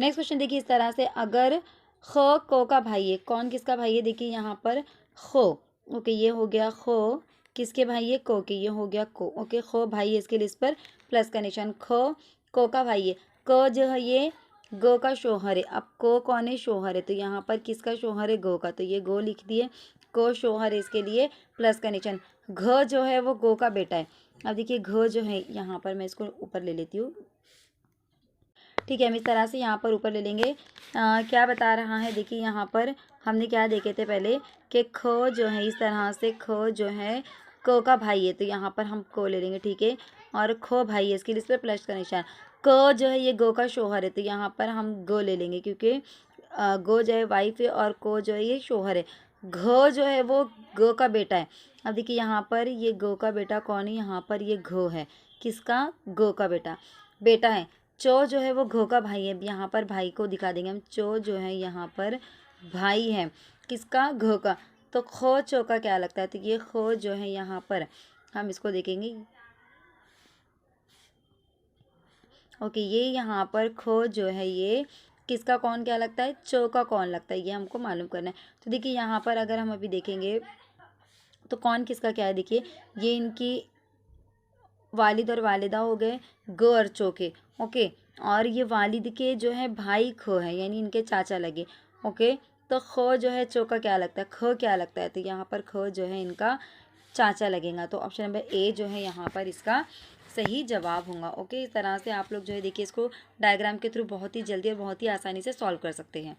A: नेक्स्ट क्वेश्चन देखिए इस तरह से, अगर ख को का भाई है, कौन किसका भाई है, देखिए यहाँ पर खो, ओके, ये हो गया खो, किसके भाई है, को के, ये हो गया को। ओके, खो भाई है, इसके लिए इस पर प्लस का निशान, ख को का भाई है, क जो है ये गो का शोहर है। अब को कौन है? शोहर है। तो यहाँ पर किसका शोहर है? गो का। तो ये गो लिख दिए, को शोहर है, इसके लिए प्लस का निशान। घ जो है वो गो का बेटा है। अब देखिए घ जो है यहाँ पर मैं इसको ऊपर ले लेती हूँ। ठीक है, हम इस तरह से यहाँ पर ऊपर ले लेंगे। क्या बता रहा है? देखिए यहाँ पर हमने क्या देखे थे पहले कि ख जो है इस तरह से, ख जो है क का भाई है, तो यहाँ पर हम को ले लेंगे। ठीक है, और ख भाई है, इसके लिए इस पर प्लस का निशान। क जो है ये गो का शोहर है, तो यहाँ पर हम गो ले लेंगे, क्योंकि गो जो है वाइफ है और को जो है ये शोहर है। घ जो है वो गो का बेटा है। अब देखिए यहाँ पर ये गो का बेटा कौन है? यहाँ पर ये घो है। किसका? गो का बेटा है। चो जो है वो घो का भाई है। यहाँ पर भाई को दिखा देंगे हम। चो जो है यहाँ पर भाई है। किसका? घो का। तो खो चो का क्या लगता है? तो ये खो जो है यहाँ पर हम इसको देखेंगे। ओके, ये यहाँ पर खो जो है ये किसका कौन क्या लगता है? चो का कौन लगता है, ये हमको मालूम करना है। तो देखिए यहाँ पर अगर हम अभी देखेंगे तो कौन किसका क्या है। देखिए ये इनकी वालिद और वालिदा हो गए ग और चो के। ओके, और ये वालिद के जो है भाई ख है, यानी इनके चाचा लगे। ओके, तो ख जो है चो का क्या लगता है? ख क्या लगता है? तो यहाँ पर ख जो है इनका चाचा लगेगा। तो ऑप्शन नंबर ए जो है यहाँ पर इसका सही जवाब होगा। ओके, इस तरह से आप लोग जो है देखिए इसको डायग्राम के थ्रू बहुत ही जल्दी और बहुत ही आसानी से सॉल्व कर सकते हैं।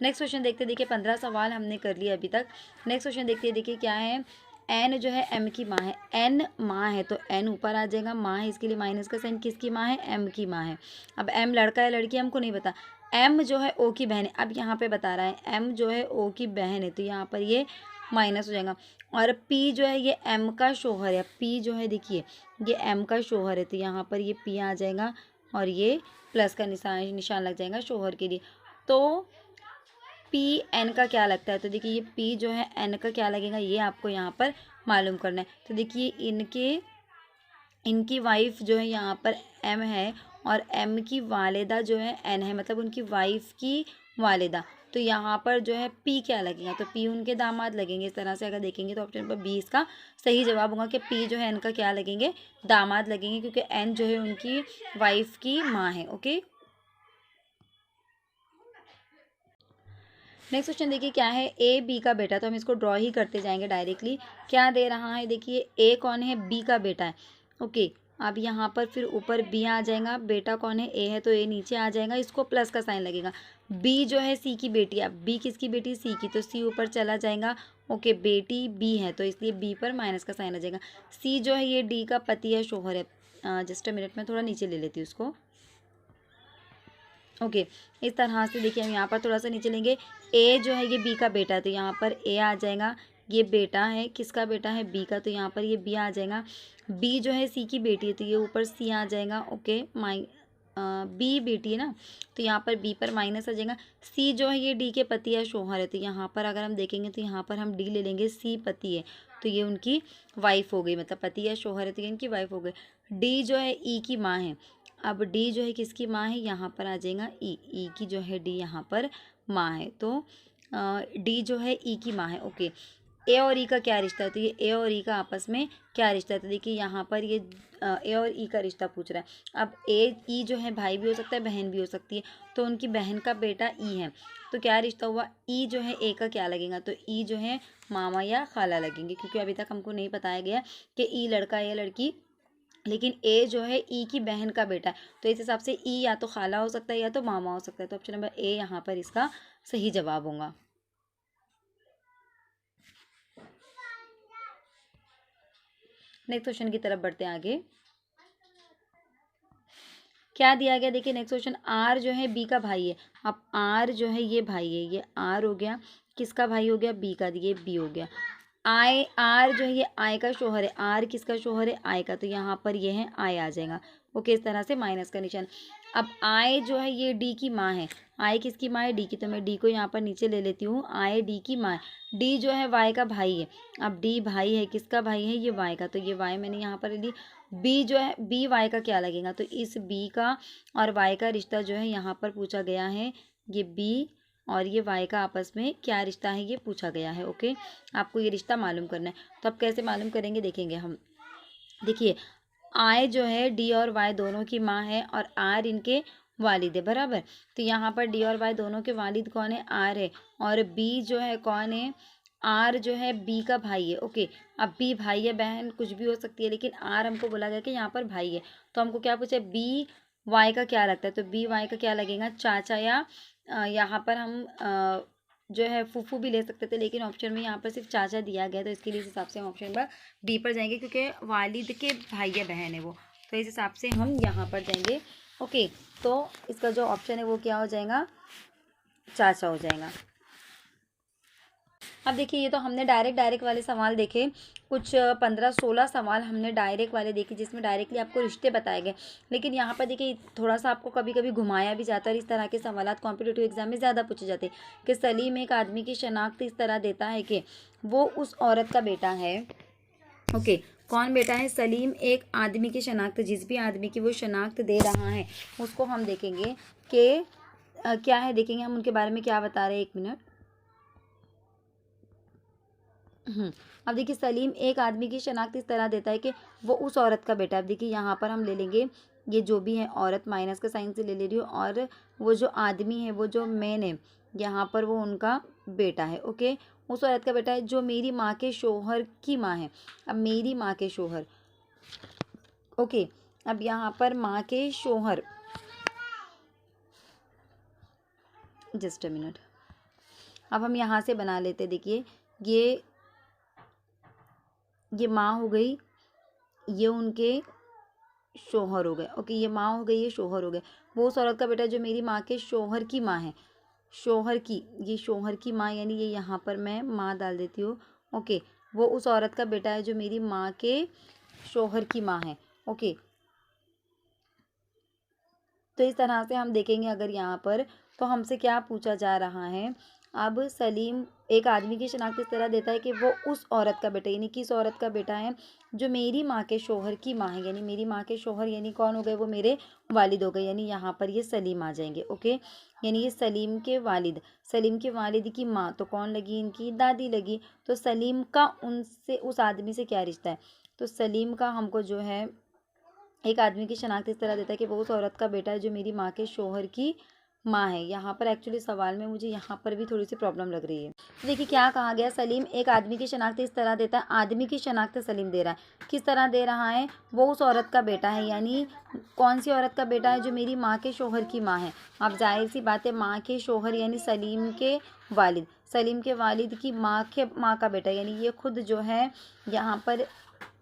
A: नेक्स्ट क्वेश्चन देखते हैं। देखिए 15 सवाल हमने कर लिए अभी तक। नेक्स्ट क्वेश्चन देखते हैं। देखिए क्या है? एन जो है एम की माँ है। एन माँ है तो एन ऊपर आ जाएगा, माँ है इसके लिए माइनस का साइन। किसकी माँ है? एम की माँ है। अब एम लड़का है लड़की हमको नहीं पता। एम जो है ओ की बहन है। अब यहाँ पे बता रहा है एम जो है ओ की बहन है, तो यहाँ पर ये माइनस हो जाएगा। और पी जो है ये एम का शोहर है। पी जो है देखिए ये एम का शोहर है, तो यहाँ पर ये पी आ जाएगा और ये प्लस का निशान लग जाएगा शोहर के लिए। तो पी एन का क्या लगता है? तो देखिए ये पी जो है एन का क्या लगेगा, ये आपको यहाँ पर मालूम करना है। तो देखिए इनकी वाइफ जो है यहाँ पर एम है और एम की वालिदा जो है एन है, मतलब उनकी वाइफ की वालिदा। तो यहाँ पर जो है पी क्या लगेगा? तो पी उनके दामाद लगेंगे। इस तरह से अगर देखेंगे तो ऑप्शन नंबर बी इसका सही जवाब होगा कि पी जो है एन का क्या लगेंगे? दामाद लगेंगे, क्योंकि एन जो है उनकी वाइफ की माँ है। ओके, नेक्स्ट क्वेश्चन देखिए क्या है? ए बी का बेटा। तो हम इसको ड्रॉ ही करते जाएंगे डायरेक्टली। क्या दे रहा है? देखिए ए कौन है? बी का बेटा है। ओके, अब यहाँ पर फिर ऊपर बी आ जाएगा। बेटा कौन है? ए है, तो ए नीचे आ जाएगा, इसको प्लस का साइन लगेगा। बी जो है सी की बेटी है। अब बी किसकी बेटी? सी की, तो सी ऊपर चला जाएगा। ओके, बेटी बी है तो इसलिए बी पर माइनस का साइन आ जाएगा। सी जो है ये डी का पति है, शोहर है। जस्ट अ मिनट में थोड़ा नीचे ले लेती हूँ उसको। ओके, इस तरह से देखिए हम यहाँ पर थोड़ा सा नीचे लेंगे। ए जो है ये बी का बेटा है, तो यहाँ पर ए आ जाएगा। ये बेटा है, किसका बेटा है? बी का, तो यहाँ पर ये बी आ जाएगा। बी जो है सी की बेटी है, तो ये ऊपर सी आ जाएगा। ओके, बी बेटी है ना, तो यहाँ पर बी पर माइनस आ जाएगा। सी जो है ये डी के पति या शोहर है, तो यहाँ पर अगर हम देखेंगे तो यहाँ पर हम डी ले लेंगे। सी पति है तो ये उनकी वाइफ हो गई, मतलब पति या शोहर है तो ये इनकी वाइफ हो गई। डी जो है ई की माँ है। अब डी जो है किसकी माँ है? यहाँ पर आ जाएगा ई की जो है डी यहाँ पर माँ है, तो डी जो है ई की माँ है। ओके, ए और ई का क्या रिश्ता है? तो ये ए और ई का आपस में क्या रिश्ता है? तो देखिए यहाँ पर ये ए और ई का रिश्ता पूछ रहा है। अब ए ई जो है भाई भी हो सकता है, बहन भी हो सकती है, तो उनकी बहन का बेटा ई है, तो क्या रिश्ता हुआ? ई जो है ए का क्या लगेगा? तो ई जो है मामा या खाला लगेंगे, क्योंकि अभी तक हमको नहीं बताया गया कि ई लड़का या लड़की, लेकिन ए जो है ई की बहन का बेटा है, तो इस हिसाब से ई या तो खाला हो सकता है या तो मामा हो सकता है। तो ऑप्शन नंबर ए यहाँ पर इसका सही जवाब होगा। नेक्स्ट क्वेश्चन की तरफ बढ़ते हैं आगे। क्या दिया गया? देखिए नेक्स्ट क्वेश्चन, आर जो है बी का भाई है। अब आर जो है ये भाई है, ये आर हो गया, किसका भाई हो गया? बी का, ये बी हो गया। आई आर जो है ये आई का शोहर है। आर किसका शोहर है? आई का, तो यहाँ पर ये है आई आ जाएगा। ओके, इस तरह से माइनस का निशान। अब आई जो है ये डी की माँ है। आई किसकी माँ है? डी की, तो मैं डी को यहाँ पर नीचे ले लेती हूँ। आई डी की माँ है। डी जो है वाई का भाई है। अब डी भाई है, किसका भाई है? ये वाई का, तो ये वाई मैंने यहाँ पर ले ली। बी जो है बी वाई का क्या लगेगा? तो इस बी का और वाई का रिश्ता जो है यहाँ पर पूछा गया है। ये बी और ये वाई का आपस में क्या रिश्ता है ये पूछा गया है। ओके, आपको ये रिश्ता मालूम करना है। तो अब कैसे मालूम करेंगे देखेंगे हम। देखिए आई जो है डी और वाई दोनों की माँ है और आर इनके वालिद है, बराबर। तो यहाँ पर डी और वाई दोनों के वालिद कौन है, आर है, और बी जो है कौन है, आर जो है बी का भाई है। ओके, अब बी भाई या बहन कुछ भी हो सकती है, लेकिन आर हमको बोला गया कि यहाँ पर भाई है, तो हमको क्या पूछा, बी वाई का क्या लगता है, तो बी वाई का क्या लगेगा, चाचा, या यहाँ पर हम जो है फूफू भी ले सकते थे, लेकिन ऑप्शन में यहाँ पर सिर्फ चाचा दिया गया, तो इसके लिए इस हिसाब से हम ऑप्शन नंबर बी पर जाएंगे, क्योंकि वालिद के भाई या बहन है वो, तो इस हिसाब से हम यहाँ पर जाएंगे। ओके, तो इसका जो ऑप्शन है वो क्या हो जाएगा, चाचा हो जाएगा। अब देखिए, ये तो हमने डायरेक्ट वाले सवाल देखे, कुछ 15-16 सवाल हमने डायरेक्ट वाले देखे, जिसमें डायरेक्टली आपको रिश्ते बताए गए, लेकिन यहाँ पर देखिए थोड़ा सा आपको कभी कभी घुमाया भी जाता है। इस तरह के सवाल कॉम्पिटिटिव एग्जाम में ज़्यादा पूछे जाते हैं कि सलीम एक आदमी की शनाख्त इस तरह देता है कि वो उस औरत का बेटा है। ओके, कौन बेटा है, सलीम एक आदमी की शनाख्त, जिस भी आदमी की वो शनाख्त दे रहा है उसको हम देखेंगे कि क्या है, देखेंगे हम उनके बारे में क्या बता रहे हैं। 1 मिनट। अब देखिए, सलीम एक आदमी की शनाख्त इस तरह देता है कि वो उस औरत का बेटा है। अब देखिए, यहाँ पर हम ले लेंगे, ये जो भी है औरत माइनस का साइन से ले रही हूँ, और वो जो आदमी है, वो जो मैन है, यहाँ पर वो उनका बेटा है। ओके, उस औरत का बेटा है जो मेरी माँ के शोहर की माँ है। अब मेरी माँ के शोहर, ओके, अब यहाँ पर माँ के शोहर, जस्ट अ मिनट, अब हम यहाँ से बना लेते। देखिए, ये माँ हो गई, ये उनके शोहर हो गए। ओके, ये माँ हो गई, ये शोहर हो गए। वो उस औरत का बेटा जो मेरी माँ के शोहर की माँ है, शोहर की, ये शोहर की माँ, यानी ये यहाँ पर मैं माँ डाल देती हूँ। ओके, वो उस औरत का बेटा है जो मेरी माँ के शोहर की माँ है। ओके, तो इस तरह से हम देखेंगे अगर यहाँ पर, तो हमसे क्या पूछा जा रहा है। अब सलीम एक आदमी की शनाख्त इस तरह देता है कि वो उस औरत का बेटा, यानी किस औरत का बेटा है, जो मेरी माँ के शोहर की माँ है, यानी मेरी माँ के शोहर यानी कौन हो गए, वो मेरे वालिद हो गए, यानी यहाँ पर ये सलीम आ जाएंगे। ओके, यानी ये सलीम के वालिद, सलीम के वालिद की माँ तो कौन लगी, इनकी दादी लगी। तो सलीम का उनसे, उस आदमी से क्या रिश्ता है, तो सलीम का हमको जो है एक आदमी की शनाख्त इस तरह देता है कि वो उस औरत का बेटा है जो मेरी माँ के शोहर की माँ है। यहाँ पर एक्चुअली सवाल में मुझे यहाँ पर भी थोड़ी सी प्रॉब्लम लग रही है। तो देखिए क्या कहा गया, सलीम एक आदमी की शनाख्त इस तरह देता है, आदमी की शनाख्त सलीम दे रहा है, किस तरह दे रहा है, वो उस औरत का बेटा है, यानी कौन सी औरत का बेटा है, जो मेरी माँ के शोहर की माँ है। अब जाहिर सी बात है, माँ के शोहर यानी सलीम के वालिद, सलीम के वालिद की माँ का बेटा, यानी ये खुद जो है यहाँ पर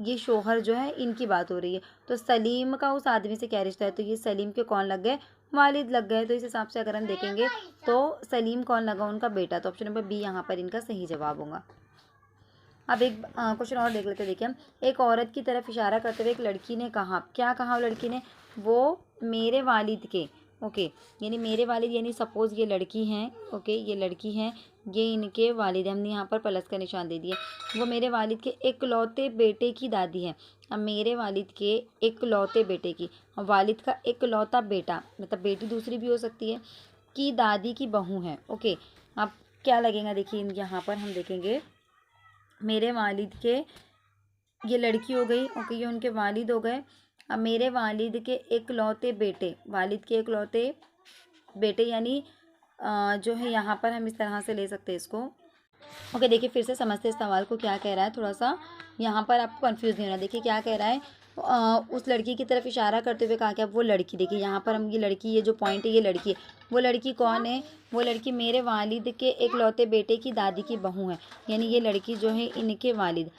A: ये शोहर जो है इनकी बात हो रही है। तो सलीम का उस आदमी से क्या रिश्ता है, तो ये सलीम के कौन लग गए, वालिद लग गए। तो इस हिसाब से अगर हम देखेंगे तो सलीम कौन लगा, उनका बेटा, तो ऑप्शन नंबर बी यहाँ पर इनका सही जवाब होगा। अब एक क्वेश्चन और देख लेते हैं। देखिए, एक औरत की तरफ इशारा करते हुए एक लड़की ने कहा, क्या कहा वो लड़की ने, वो मेरे वालिद के, ओके, यानी मेरे वालिद, यानी सपोज ये लड़की हैं, ओके, ये लड़की हैं, ये इनके वालिद, हमने यहाँ पर प्लस का निशान दे दिया। वो मेरे वालिद के इकलौते बेटे की दादी है। अब मेरे वालिद के इकलौते बेटे की, वालिद का इकलौता बेटा, मतलब बेटी दूसरी भी हो सकती है, की दादी की बहू है। ओके, अब क्या लगेगा, देखिए यहाँ पर हम देखेंगे, मेरे वालिद के, ये लड़की हो गई, ओके, ये उनके वालिद हो गए। अब मेरे वालिद के इकलौते बेटे, वालिद के इकलौते बेटे, यानी जो है यहाँ पर हम इस तरह से ले सकते हैं इसको। ओके, देखिए फिर से समझते इस सवाल को, क्या कह रहा है, थोड़ा सा यहाँ पर आपको कंफ्यूज नहीं होना। देखिए क्या कह रहा है, उस लड़की की तरफ इशारा करते हुए कहा, क्या वो लड़की, देखिए यहाँ पर हम ये लड़की, ये जो पॉइंट है ये लड़की है, वो लड़की कौन है, वो लड़की मेरे वालिद के इकलौते बेटे की दादी की बहू है, यानी ये लड़की जो है इनके वालिद।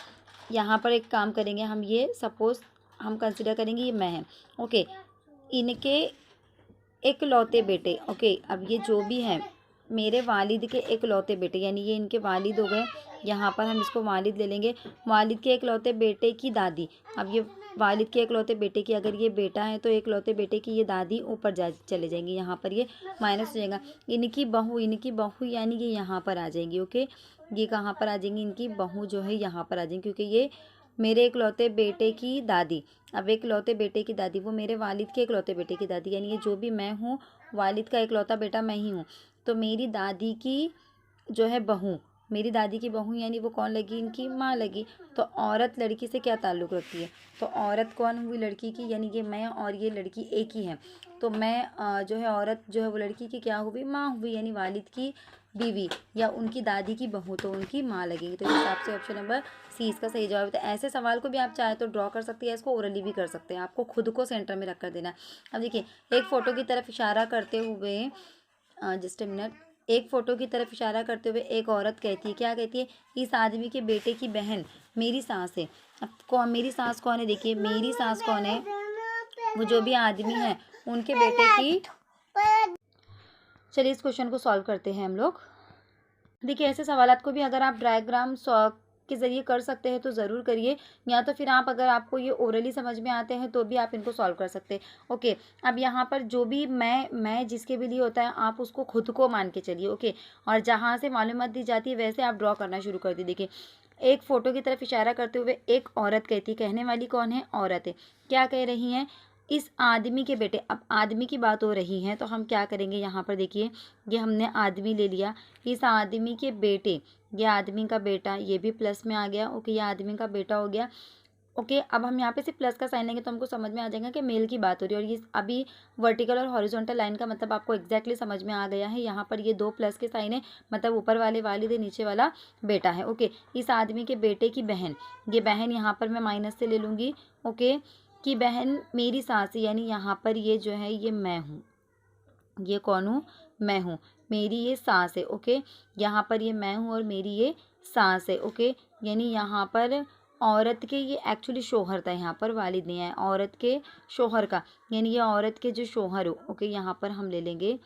A: यहाँ पर एक काम करेंगे हम, ये सपोज हम कंसिडर करेंगे ये मैं है। ओके, इनके इकलौते बेटे, ओके, अब ये जो भी है मेरे वालिद के इकलौते बेटे, यानी ये इनके वालिद हो गए, यहाँ पर हम इसको वालिद ले लेंगे, वालिद के इकलौते बेटे की दादी। अब ये वालिद के इकलौते बेटे की, अगर ये बेटा है तो इकलौते बेटे की ये दादी ऊपर जा चले जाएंगी, यहाँ पर ये माइनस हो जाएगा। इनकी बहू यानी ये यहाँ पर आ जाएंगी। ओके, ये कहाँ पर आ जाएंगी, इनकी बहू जो है यहाँ पर आ जाएंगी, क्योंकि ये मेरे इकलौते बेटे की दादी, अब इकलौते बेटे की दादी, वो मेरे वालिद के इकलौते बेटे की दादी, यानी ये जो भी मैं हूँ, वालिद का इकलौता बेटा मैं ही हूँ। तो मेरी दादी की जो है बहू, मेरी दादी की बहू यानी वो कौन लगी, इनकी माँ लगी। तो औरत लड़की से क्या ताल्लुक़ रखती है, तो औरत कौन हुई, लड़की की, यानी कि मैं और ये लड़की एक ही हैं। तो मैं जो है औरत जो है वो लड़की की क्या हुई, माँ हुई, यानी वालिद की बीवी या उनकी दादी की बहू, तो उनकी माँ लगेगी। तो इस हिसाब से ऑप्शन नंबर सी इसका सही जवाब है। तो ऐसे सवाल को भी आप चाहे तो ड्रॉ कर सकते हैं, इसको ओरली भी कर सकते हैं, आपको खुद को सेंटर में रख कर देना है। अब देखिए एक फ़ोटो की तरफ इशारा करते हुए जस्ट ए मिनट, एक फ़ोटो की तरफ इशारा करते हुए एक औरत कहती है, क्या कहती है, इस आदमी के बेटे की बहन मेरी सास है। अब कौन मेरी सास कौन है, देखिए मेरी सास कौन है, वो जो भी आदमी है उनके बेटे की। चलिए इस क्वेश्चन को सॉल्व करते हैं हम लोग। देखिए ऐसे सवालात को भी अगर आप डायग्राम के ज़रिए कर सकते हैं तो ज़रूर करिए, या तो फिर आप अगर आपको ये ओरली समझ में आते हैं तो भी आप इनको सॉल्व कर सकते हैं। ओके, अब यहाँ पर जो भी मैं जिसके भी लिए होता है आप उसको खुद को मान के चलिए। ओके, और जहाँ से मालूमात दी जाती है वैसे आप ड्रॉ करना शुरू कर दीजिए। देखिए एक फ़ोटो की तरफ इशारा करते हुए एक औरत कहती है, कहने वाली कौन है, औरत है। क्या कह रही हैं, इस आदमी के बेटे। अब आदमी की बात हो रही है तो हम क्या करेंगे, यहाँ पर देखिए ये हमने आदमी ले लिया, इस आदमी के बेटे, ये आदमी का बेटा, ये भी प्लस में आ गया। ओके, ये आदमी का बेटा हो गया। ओके, अब हम यहाँ पे सिर्फ प्लस का साइन लेंगे तो हमको समझ में आ जाएगा कि मेल की बात हो रही है। और ये अभी वर्टिकल और हॉरिजॉन्टल लाइन का मतलब आपको एग्जैक्टली समझ में आ गया है। यहाँ पर ये 2 प्लस के साइन है, मतलब ऊपर वाले वालिद है, नीचे वाला बेटा है। ओके, इस आदमी के बेटे की बहन, ये बहन यहाँ पर मैं माइनस से ले लूँगी। ओके, कि बहन मेरी सास, यानी यहाँ पर ये जो है ये मैं हूँ, ये कौन हूँ, मैं हूँ, मेरी ये सास है। ओके, यहाँ पर ये मैं हूँ और मेरी ये सास है। ओके, यानी यहाँ पर औरत के ये एक्चुअली शोहर था, यहाँ पर वालिद नहीं है, औरत के शोहर का, यानी ये औरत के जो शोहर हो। ओके, यहाँ पर हम ले लेंगे,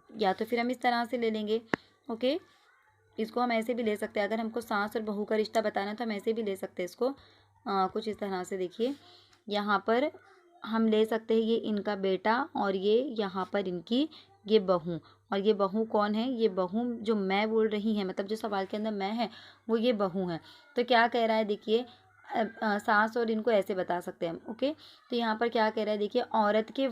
A: या तो फिर हम इस तरह से ले लेंगे। ओके, इसको हम ऐसे भी ले सकते हैं, अगर हमको सास और बहू का रिश्ता बताना है तो हम ऐसे भी ले सकते हैं इसको कुछ इस तरह से। देखिए यहाँ पर हम ले सकते हैं ये इनका बेटा और ये यहाँ पर इनकी ये बहू, और ये बहू कौन है, ये बहू जो मैं बोल रही है, मतलब जो सवाल के अंदर मैं है वो ये बहू है। तो क्या कह रहा है, देखिए सास और इनको ऐसे बता सकते हैं हम। ओके, तो यहाँ पर क्या कह रहा है, देखिए औरत के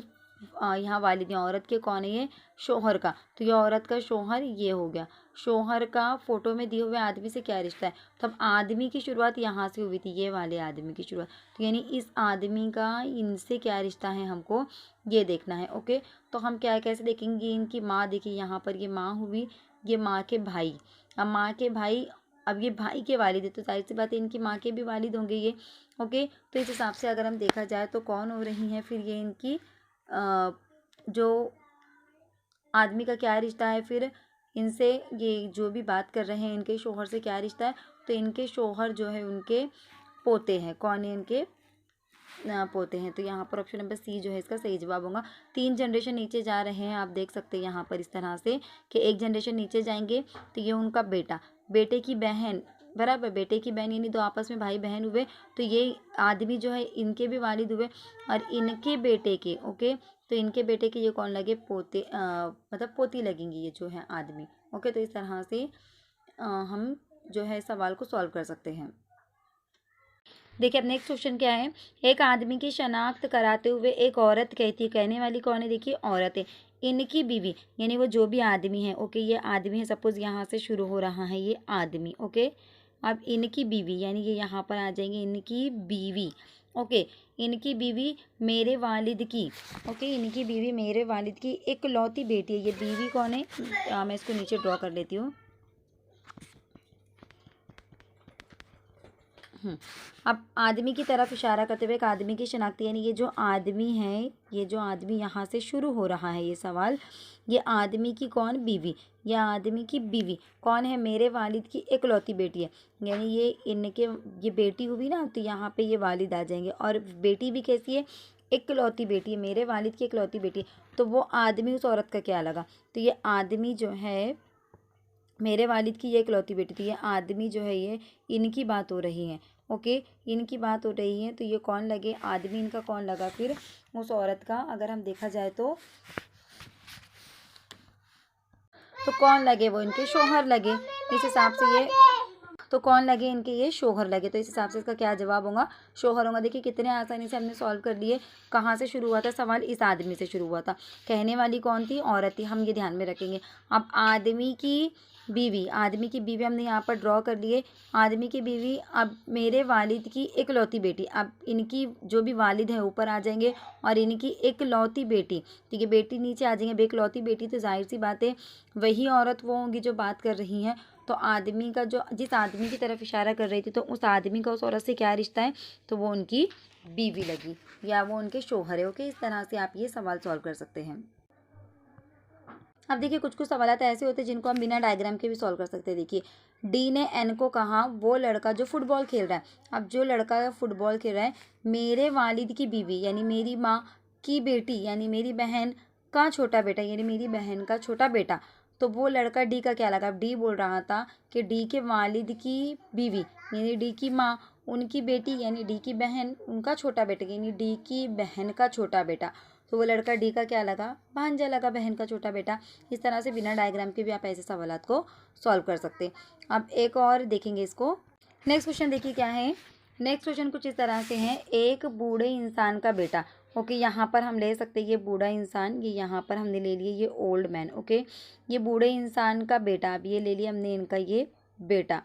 A: यहाँ वालिद, औरत के कौन है, ये शोहर का, तो ये औरत का शोहर ये हो गया। शोहर का फोटो में दिए हुए आदमी से क्या रिश्ता है, तो अब आदमी की शुरुआत यहाँ से हुई थी, ये वाले आदमी की शुरुआत, तो यानी इस आदमी का इनसे क्या रिश्ता है हमको ये देखना है। ओके, तो हम क्या कैसे देखेंगे, इनकी माँ, देखिए यहाँ पर ये माँ हुई, ये माँ के भाई, अब माँ के भाई, अब ये भाई के वालिद है तो जाहिर सी बात है इनकी माँ के भी वालिद होंगे ये। ओके, तो इस हिसाब से अगर हम देखा जाए तो कौन हो रही हैं फिर ये इनकी जो आदमी का क्या रिश्ता है, फिर इनसे ये जो भी बात कर रहे हैं इनके शोहर से क्या रिश्ता है, तो इनके शोहर जो है उनके पोते हैं। कौन है, इनके पोते हैं। तो यहाँ पर ऑप्शन नंबर सी जो है इसका सही जवाब होगा। 3 जनरेशन नीचे जा रहे हैं, आप देख सकते हैं यहाँ पर इस तरह से कि एक जनरेशन नीचे जाएंगे तो ये उनका बेटा, बेटे की बहन, बराबर, बेटे की बहन यानी 2 आपस में भाई बहन हुए, तो ये आदमी जो है इनके भी वालिद हुए, और इनके बेटे के, ओके, तो इनके बेटे के ये कौन लगे, पोते, मतलब पोती लगेंगी ये जो है आदमी। ओके, तो इस तरह से हम जो है सवाल को सॉल्व कर सकते हैं। देखिए अब नेक्स्ट क्वेश्चन क्या है, एक आदमी की शनाख्त कराते हुए एक औरत कहती है, कहने वाली कौन है, देखिए औरत है, इनकी बीवी, यानी वो जो भी आदमी है। ओके, ये आदमी है, सपोज यहाँ से शुरू हो रहा है ये आदमी। ओके, अब इनकी बीवी, यानी ये यहाँ पर आ जाएंगे इनकी बीवी। ओके, इनकी बीवी मेरे वालिद की, ओके, इनकी बीवी मेरे वालिद की इकलौती बेटी है। ये बीवी कौन है, मैं इसको नीचे ड्रॉ कर लेती हूँ। अब आदमी की तरफ इशारा करते हुए एक आदमी की शनाख्ती, यानी ये जो आदमी है, ये जो आदमी यहाँ से शुरू हो रहा है ये सवाल, ये आदमी की कौन, बीवी, या आदमी की बीवी कौन है, मेरे वालिद की इकलौती बेटी है, यानी ये इनके ये बेटी हुई ना, तो यहाँ पे ये वालिद आ जाएंगे, और बेटी भी कैसी है, इकलौती बेटी है, मेरे वालिद की इकलौती बेटी, तो वो आदमी उस औरत का क्या लगा, तो ये आदमी जो है मेरे वालिद की ये इकलौती बेटी थी, ये आदमी जो है ये इनकी बात हो रही है। ओके, इनकी बात हो रही है, तो ये कौन लगे, आदमी इनका कौन लगा फिर उस औरत का, अगर हम देखा जाए तो कौन लगे, वो इनके शोहर लगे। इस हिसाब से ये तो कौन लगे इनके, ये शोहर लगे। तो इस हिसाब से इसका क्या जवाब होगा, शोहर होगा। देखिए कितने आसानी से हमने सॉल्व कर लिए। कहाँ से शुरू हुआ था सवाल, इस आदमी से शुरू हुआ था। कहने वाली कौन थी, औरत थी, हम ये ध्यान में रखेंगे। अब आदमी की बीवी, आदमी की बीवी हमने यहाँ पर ड्रॉ कर लिए। आदमी की बीवी, अब मेरे वालिद की इकलौती बेटी, अब इनकी जो भी वालिद है ऊपर आ जाएंगे और इनकी इकलौती बेटी, ठीक है, बेटी नीचे आ जाएंगे। इकलौती बेटी तो जाहिर सी बात है वही औरत वो होंगी जो बात कर रही हैं। तो आदमी का जो, जिस आदमी की तरफ इशारा कर रही थी, तो उस आदमी का उस औरत से क्या रिश्ता है, तो वो उनकी बीवी लगी या वो उनके शोहर है। ओके, इस तरह से आप ये सवाल सॉल्व कर सकते हैं। अब देखिए कुछ कुछ सवाल ऐसे होते हैं जिनको हम बिना डायग्राम के भी सॉल्व कर सकते हैं। देखिए डी ने एन को कहा वो लड़का जो फुटबॉल खेल रहा है। अब जो लड़का फुटबॉल खेल रहा है, मेरे वालिद की बीवी यानी मेरी माँ की बेटी यानी मेरी बहन का छोटा बेटा यानी मेरी बहन का छोटा बेटा, तो वो लड़का डी का क्या लगा। अब डी बोल रहा था कि डी के वालिद की बीवी यानी डी की माँ, उनकी बेटी यानी डी की बहन, उनका छोटा बेटा यानी डी की बहन का छोटा बेटा, तो वो लड़का डी का क्या लगा, भांजा लगा, बहन का छोटा बेटा। इस तरह से बिना डायग्राम के भी आप ऐसे सवालात को सॉल्व कर सकते हैं। अब एक और देखेंगे इसको। नेक्स्ट क्वेश्चन देखिए क्या है। नेक्स्ट क्वेश्चन कुछ इस तरह से है, एक बूढ़े इंसान का बेटा। ओके, यहाँ पर हम ले सकते हैं ये बूढ़ा इंसान, ये यहाँ पर हमने ले लिए ये ओल्ड मैन। ओके, ये बूढ़े इंसान का बेटा, अब ये ले लिया हमने इनका ये बेटा,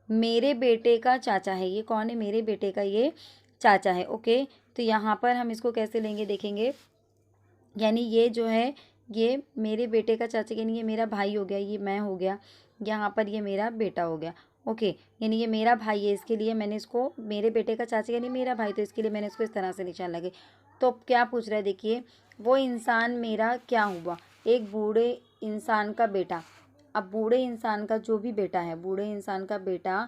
A: मेरे बेटे का चाचा है। ये कौन है, मेरे बेटे का ये चाचा है। ओके, तो यहाँ पर हम इसको कैसे लेंगे देखेंगे, यानी ये जो है ये मेरे बेटे का चाचा यानी ये मेरा भाई हो गया, ये मैं हो गया, यहाँ पर ये मेरा बेटा हो गया। ओके, यानी ये मेरा भाई है, इसके लिए मैंने इसको मेरे बेटे का चाचा यानी मेरा भाई, तो इसके लिए मैंने इसको इस तरह से निशान लगे। तो क्या पूछ रहा है देखिए, वो इंसान मेरा क्या हुआ, एक बूढ़े इंसान का बेटा। अब बूढ़े इंसान का जो भी बेटा है, बूढ़े इंसान का बेटा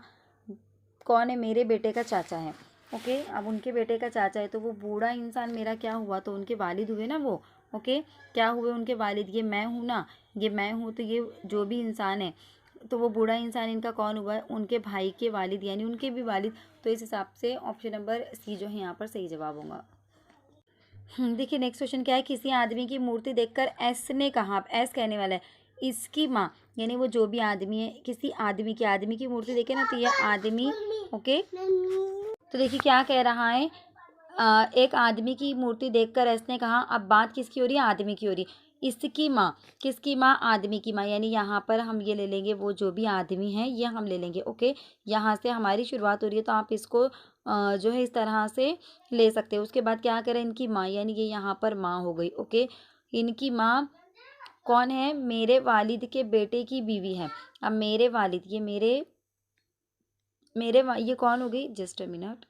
A: कौन है, मेरे बेटे का चाचा है। ओके, अब उनके बेटे का चाचा है तो वो बूढ़ा इंसान मेरा क्या हुआ, तो उनके वालिद हुए ना वो। ओके, क्या हुए उनके वालिद, ये मैं हूँ ना, ये मैं हूँ, तो ये जो भी इंसान है तो वो बूढ़ा इंसान इनका कौन हुआ है, उनके भाई के वालिद यानी उनके भी वालिद। तो इस हिसाब से ऑप्शन नंबर सी जो है यहाँ पर सही जवाब होगा। देखिए नेक्स्ट क्वेश्चन क्या है, किसी आदमी की मूर्ति देखकर एस ने कहा, अब एस कहने वाला है इसकी माँ यानी वो जो भी आदमी है, किसी आदमी की मूर्ति देखे ना, तो ये आदमी। ओके, तो देखिए क्या कह रहा है, एक आदमी की मूर्ति देखकर एस ने कहा, अब बात किसकी हो रही है, आदमी की हो रही। इसकी माँ, किसकी माँ, आदमी की माँ, यानी यहाँ पर हम ये ले लेंगे वो जो भी आदमी है ये हम ले लेंगे। ओके, यहाँ से हमारी शुरुआत हो रही है तो आप इसको जो है इस तरह से ले सकते हो। उसके बाद क्या करें, इनकी माँ यानी ये यहाँ पर माँ हो गई। ओके, इनकी माँ कौन है, मेरे वालिद के बेटे की बीवी है। अब मेरे वालिद, ये मेरे ये कौन हो गई, जस्ट अ मिनट।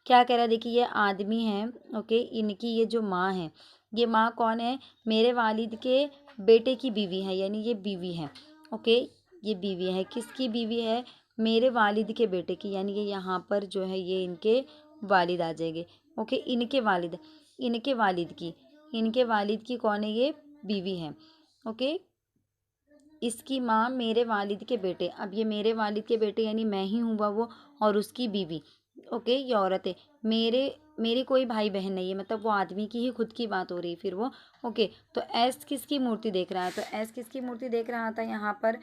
A: क्या कह रहा है देखिए, ये आदमी है। ओके, इनकी ये जो माँ है, ये माँ कौन है, मेरे वालिद के बेटे की बीवी है यानी ये बीवी है। ओके, ये बीवी है, किसकी बीवी है, मेरे वालिद के बेटे की, यानी ये यहाँ पर जो है ये इनके वालिद आ जाएंगे। ओके, इनके वालिद इनके वालिद की कौन है, ये बीवी है। ओके, इसकी माँ मेरे वालिद के बेटे, अब ये मेरे वालिद के बेटे यानी मैं ही हुआ वो, और उसकी बीवी। ओके, ये औरत है, मेरी कोई भाई बहन नहीं है, मतलब वो आदमी की ही खुद की बात हो रही है फिर वो। ओके, तो एस किसकी मूर्ति देख रहा है, तो एस किसकी मूर्ति देख रहा था यहाँ पर,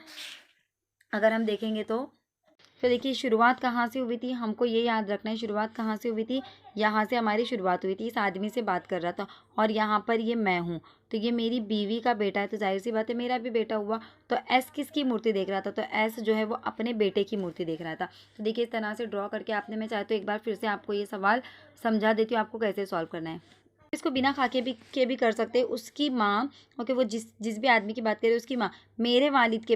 A: अगर हम देखेंगे तो देखिए शुरुआत कहाँ से हुई थी, हमको ये याद रखना है शुरुआत कहाँ से हुई थी, यहाँ से हमारी शुरुआत हुई थी, इस आदमी से बात कर रहा था, और यहाँ पर ये मैं हूँ, तो ये मेरी बीवी का बेटा है, तो जाहिर सी बात है मेरा भी बेटा हुआ। तो एस किसकी मूर्ति देख रहा था, तो एस जो है वो अपने बेटे की मूर्ति देख रहा था। तो देखिए इस तरह से ड्रॉ करके आपने, मैं चाहे तो एक बार फिर से आपको ये सवाल समझा देती हूँ आपको कैसे सॉल्व करना है। इसको बिना खा के भी कर सकते हैं। उसकी माँ, ओके, वो जिस भी आदमी की बात करें उसकी माँ, मेरे वालिद के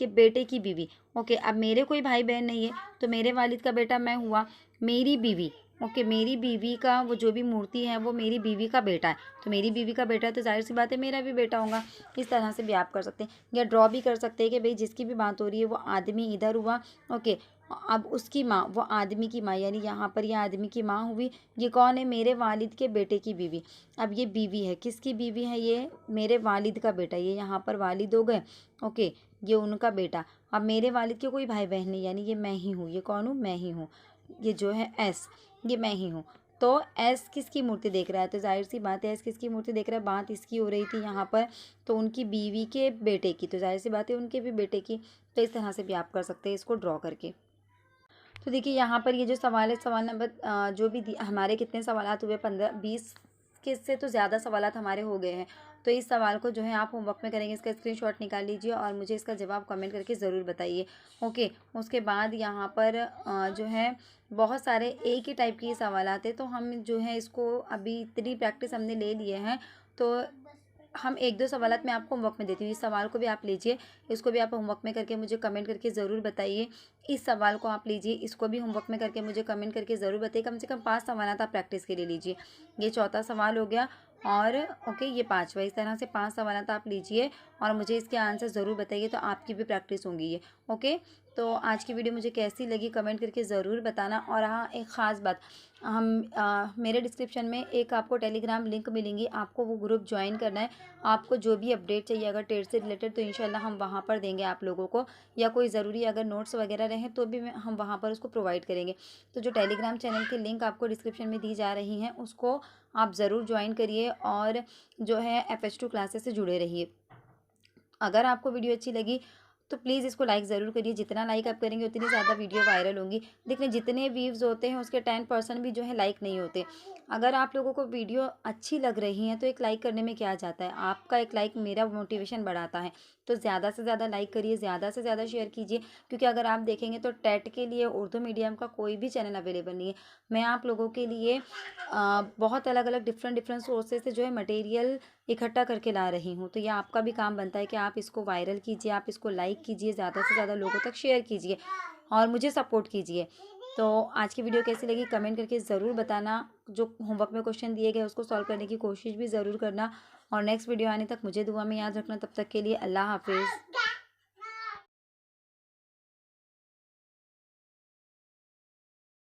A: बेटे की बीवी। ओके, अब मेरे कोई भाई बहन नहीं है तो मेरे वालिद का बेटा मैं हुआ, मेरी बीवी। ओके, मेरी बीवी का वो जो भी मूर्ति है वो मेरी बीवी का बेटा है, तो मेरी बीवी का बेटा है तो जाहिर सी बात है मेरा भी बेटा होगा। इस तरह से भी आप कर सकते हैं, या ड्रॉ भी कर सकते हैं कि भाई जिसकी भी बात हो रही है वो आदमी इधर हुआ। ओके, अब उसकी माँ, वो आदमी की माँ यानी यहाँ पर ये आदमी की माँ हुई, ये कौन है, मेरे वालिद के बेटे की बीवी। अब ये बीवी है, किसकी बीवी है, ये मेरे वालिद का बेटा, ये यहाँ पर वालिद हो गए। ओके, ये उनका बेटा। अब मेरे वालिद के कोई भाई बहन नहीं यानी ये मैं ही हूँ, ये कौन हूँ, मैं ही हूँ, ये जो है एस, ये मैं ही हूँ। तो एस किसकी मूर्ति देख रहा है, तो जाहिर सी बात है एस किसकी मूर्ति देख रहा है, बात इसकी हो रही थी यहाँ पर, तो उनकी बीवी के बेटे की, तो जाहिर सी बात है उनके भी बेटे की। तो इस तरह से भी आप कर सकते हैं इसको ड्रॉ करके। तो देखिए यहाँ पर ये जो सवाल है, सवाल नंबर जो भी हमारे कितने सवालात हुए, 15-20 के से तो ज़्यादा सवालात हमारे हो गए हैं। तो इस सवाल को जो है आप होमवर्क में करेंगे, इसका स्क्रीनशॉट निकाल लीजिए और मुझे इसका जवाब कमेंट करके ज़रूर बताइए। ओके, उसके बाद यहाँ पर जो है बहुत सारे एक ही टाइप के सवालात हैं, तो हम जो है इसको अभी इतनी प्रैक्टिस हमने ले लिए हैं, तो हम 1-2 सवालात मैं आपको होमवर्क में देती हूँ। इस सवाल को भी आप लीजिए, इसको भी आप होमवर्क में करके मुझे कमेंट करके ज़रूर बताइए। इस सवाल को आप लीजिए, इसको भी होमवर्क में करके मुझे कमेंट करके ज़रूर बताइए। कम से कम 5 सवालात आप प्रैक्टिस के लिए लीजिए। ये चौथा सवाल हो गया और ओके ये 5वां। इस तरह से 5 सवालात आप लीजिए और मुझे इसके आंसर ज़रूर बताइए, तो आपकी भी प्रैक्टिस होंगी ये। ओके, तो आज की वीडियो मुझे कैसी लगी कमेंट करके ज़रूर बताना। और हाँ, एक ख़ास बात, हम मेरे डिस्क्रिप्शन में एक आपको टेलीग्राम लिंक मिलेंगी, आपको वो ग्रुप ज्वाइन करना है। आपको जो भी अपडेट चाहिए अगर टेट से रिलेटेड, तो इंशाल्लाह हम वहाँ पर देंगे आप लोगों को, या कोई ज़रूरी अगर नोट्स वगैरह रहें तो भी हम वहाँ पर उसको प्रोवाइड करेंगे। तो जो टेलीग्राम चैनल की लिंक आपको डिस्क्रिप्शन में दी जा रही हैं, उसको आप ज़रूर ज्वाइन करिए और जो है FH2 क्लासेस से जुड़े रहिए। अगर आपको वीडियो अच्छी लगी तो प्लीज़ इसको लाइक ज़रूर करिए। जितना लाइक आप करेंगे उतनी ज़्यादा वीडियो वायरल होंगी। देखिए जितने व्यूज़ होते हैं उसके 10% भी जो है लाइक नहीं होते। अगर आप लोगों को वीडियो अच्छी लग रही है तो एक लाइक करने में क्या जाता है, आपका एक लाइक मेरा मोटिवेशन बढ़ाता है। तो ज़्यादा से ज़्यादा लाइक करिए, ज़्यादा से ज़्यादा शेयर कीजिए, क्योंकि अगर आप देखेंगे तो टेट के लिए उर्दू मीडियम का कोई भी चैनल अवेलेबल नहीं है। मैं आप लोगों के लिए बहुत अलग अलग डिफरेंट सोर्सेज से जो है मटेरियल इकट्ठा करके ला रही हूँ। तो ये आपका भी काम बनता है कि आप इसको वायरल कीजिए, आप इसको लाइक कीजिए, ज़्यादा से ज़्यादा लोगों तक शेयर कीजिए और मुझे सपोर्ट कीजिए। तो आज की वीडियो कैसी लगी कमेंट करके ज़रूर बताना। जो होमवर्क में क्वेश्चन दिए गए उसको सॉल्व करने की कोशिश भी ज़रूर करना और नेक्स्ट वीडियो आने तक मुझे दुआ में याद रखना। तब तक के लिए अल्लाह हाफिज़।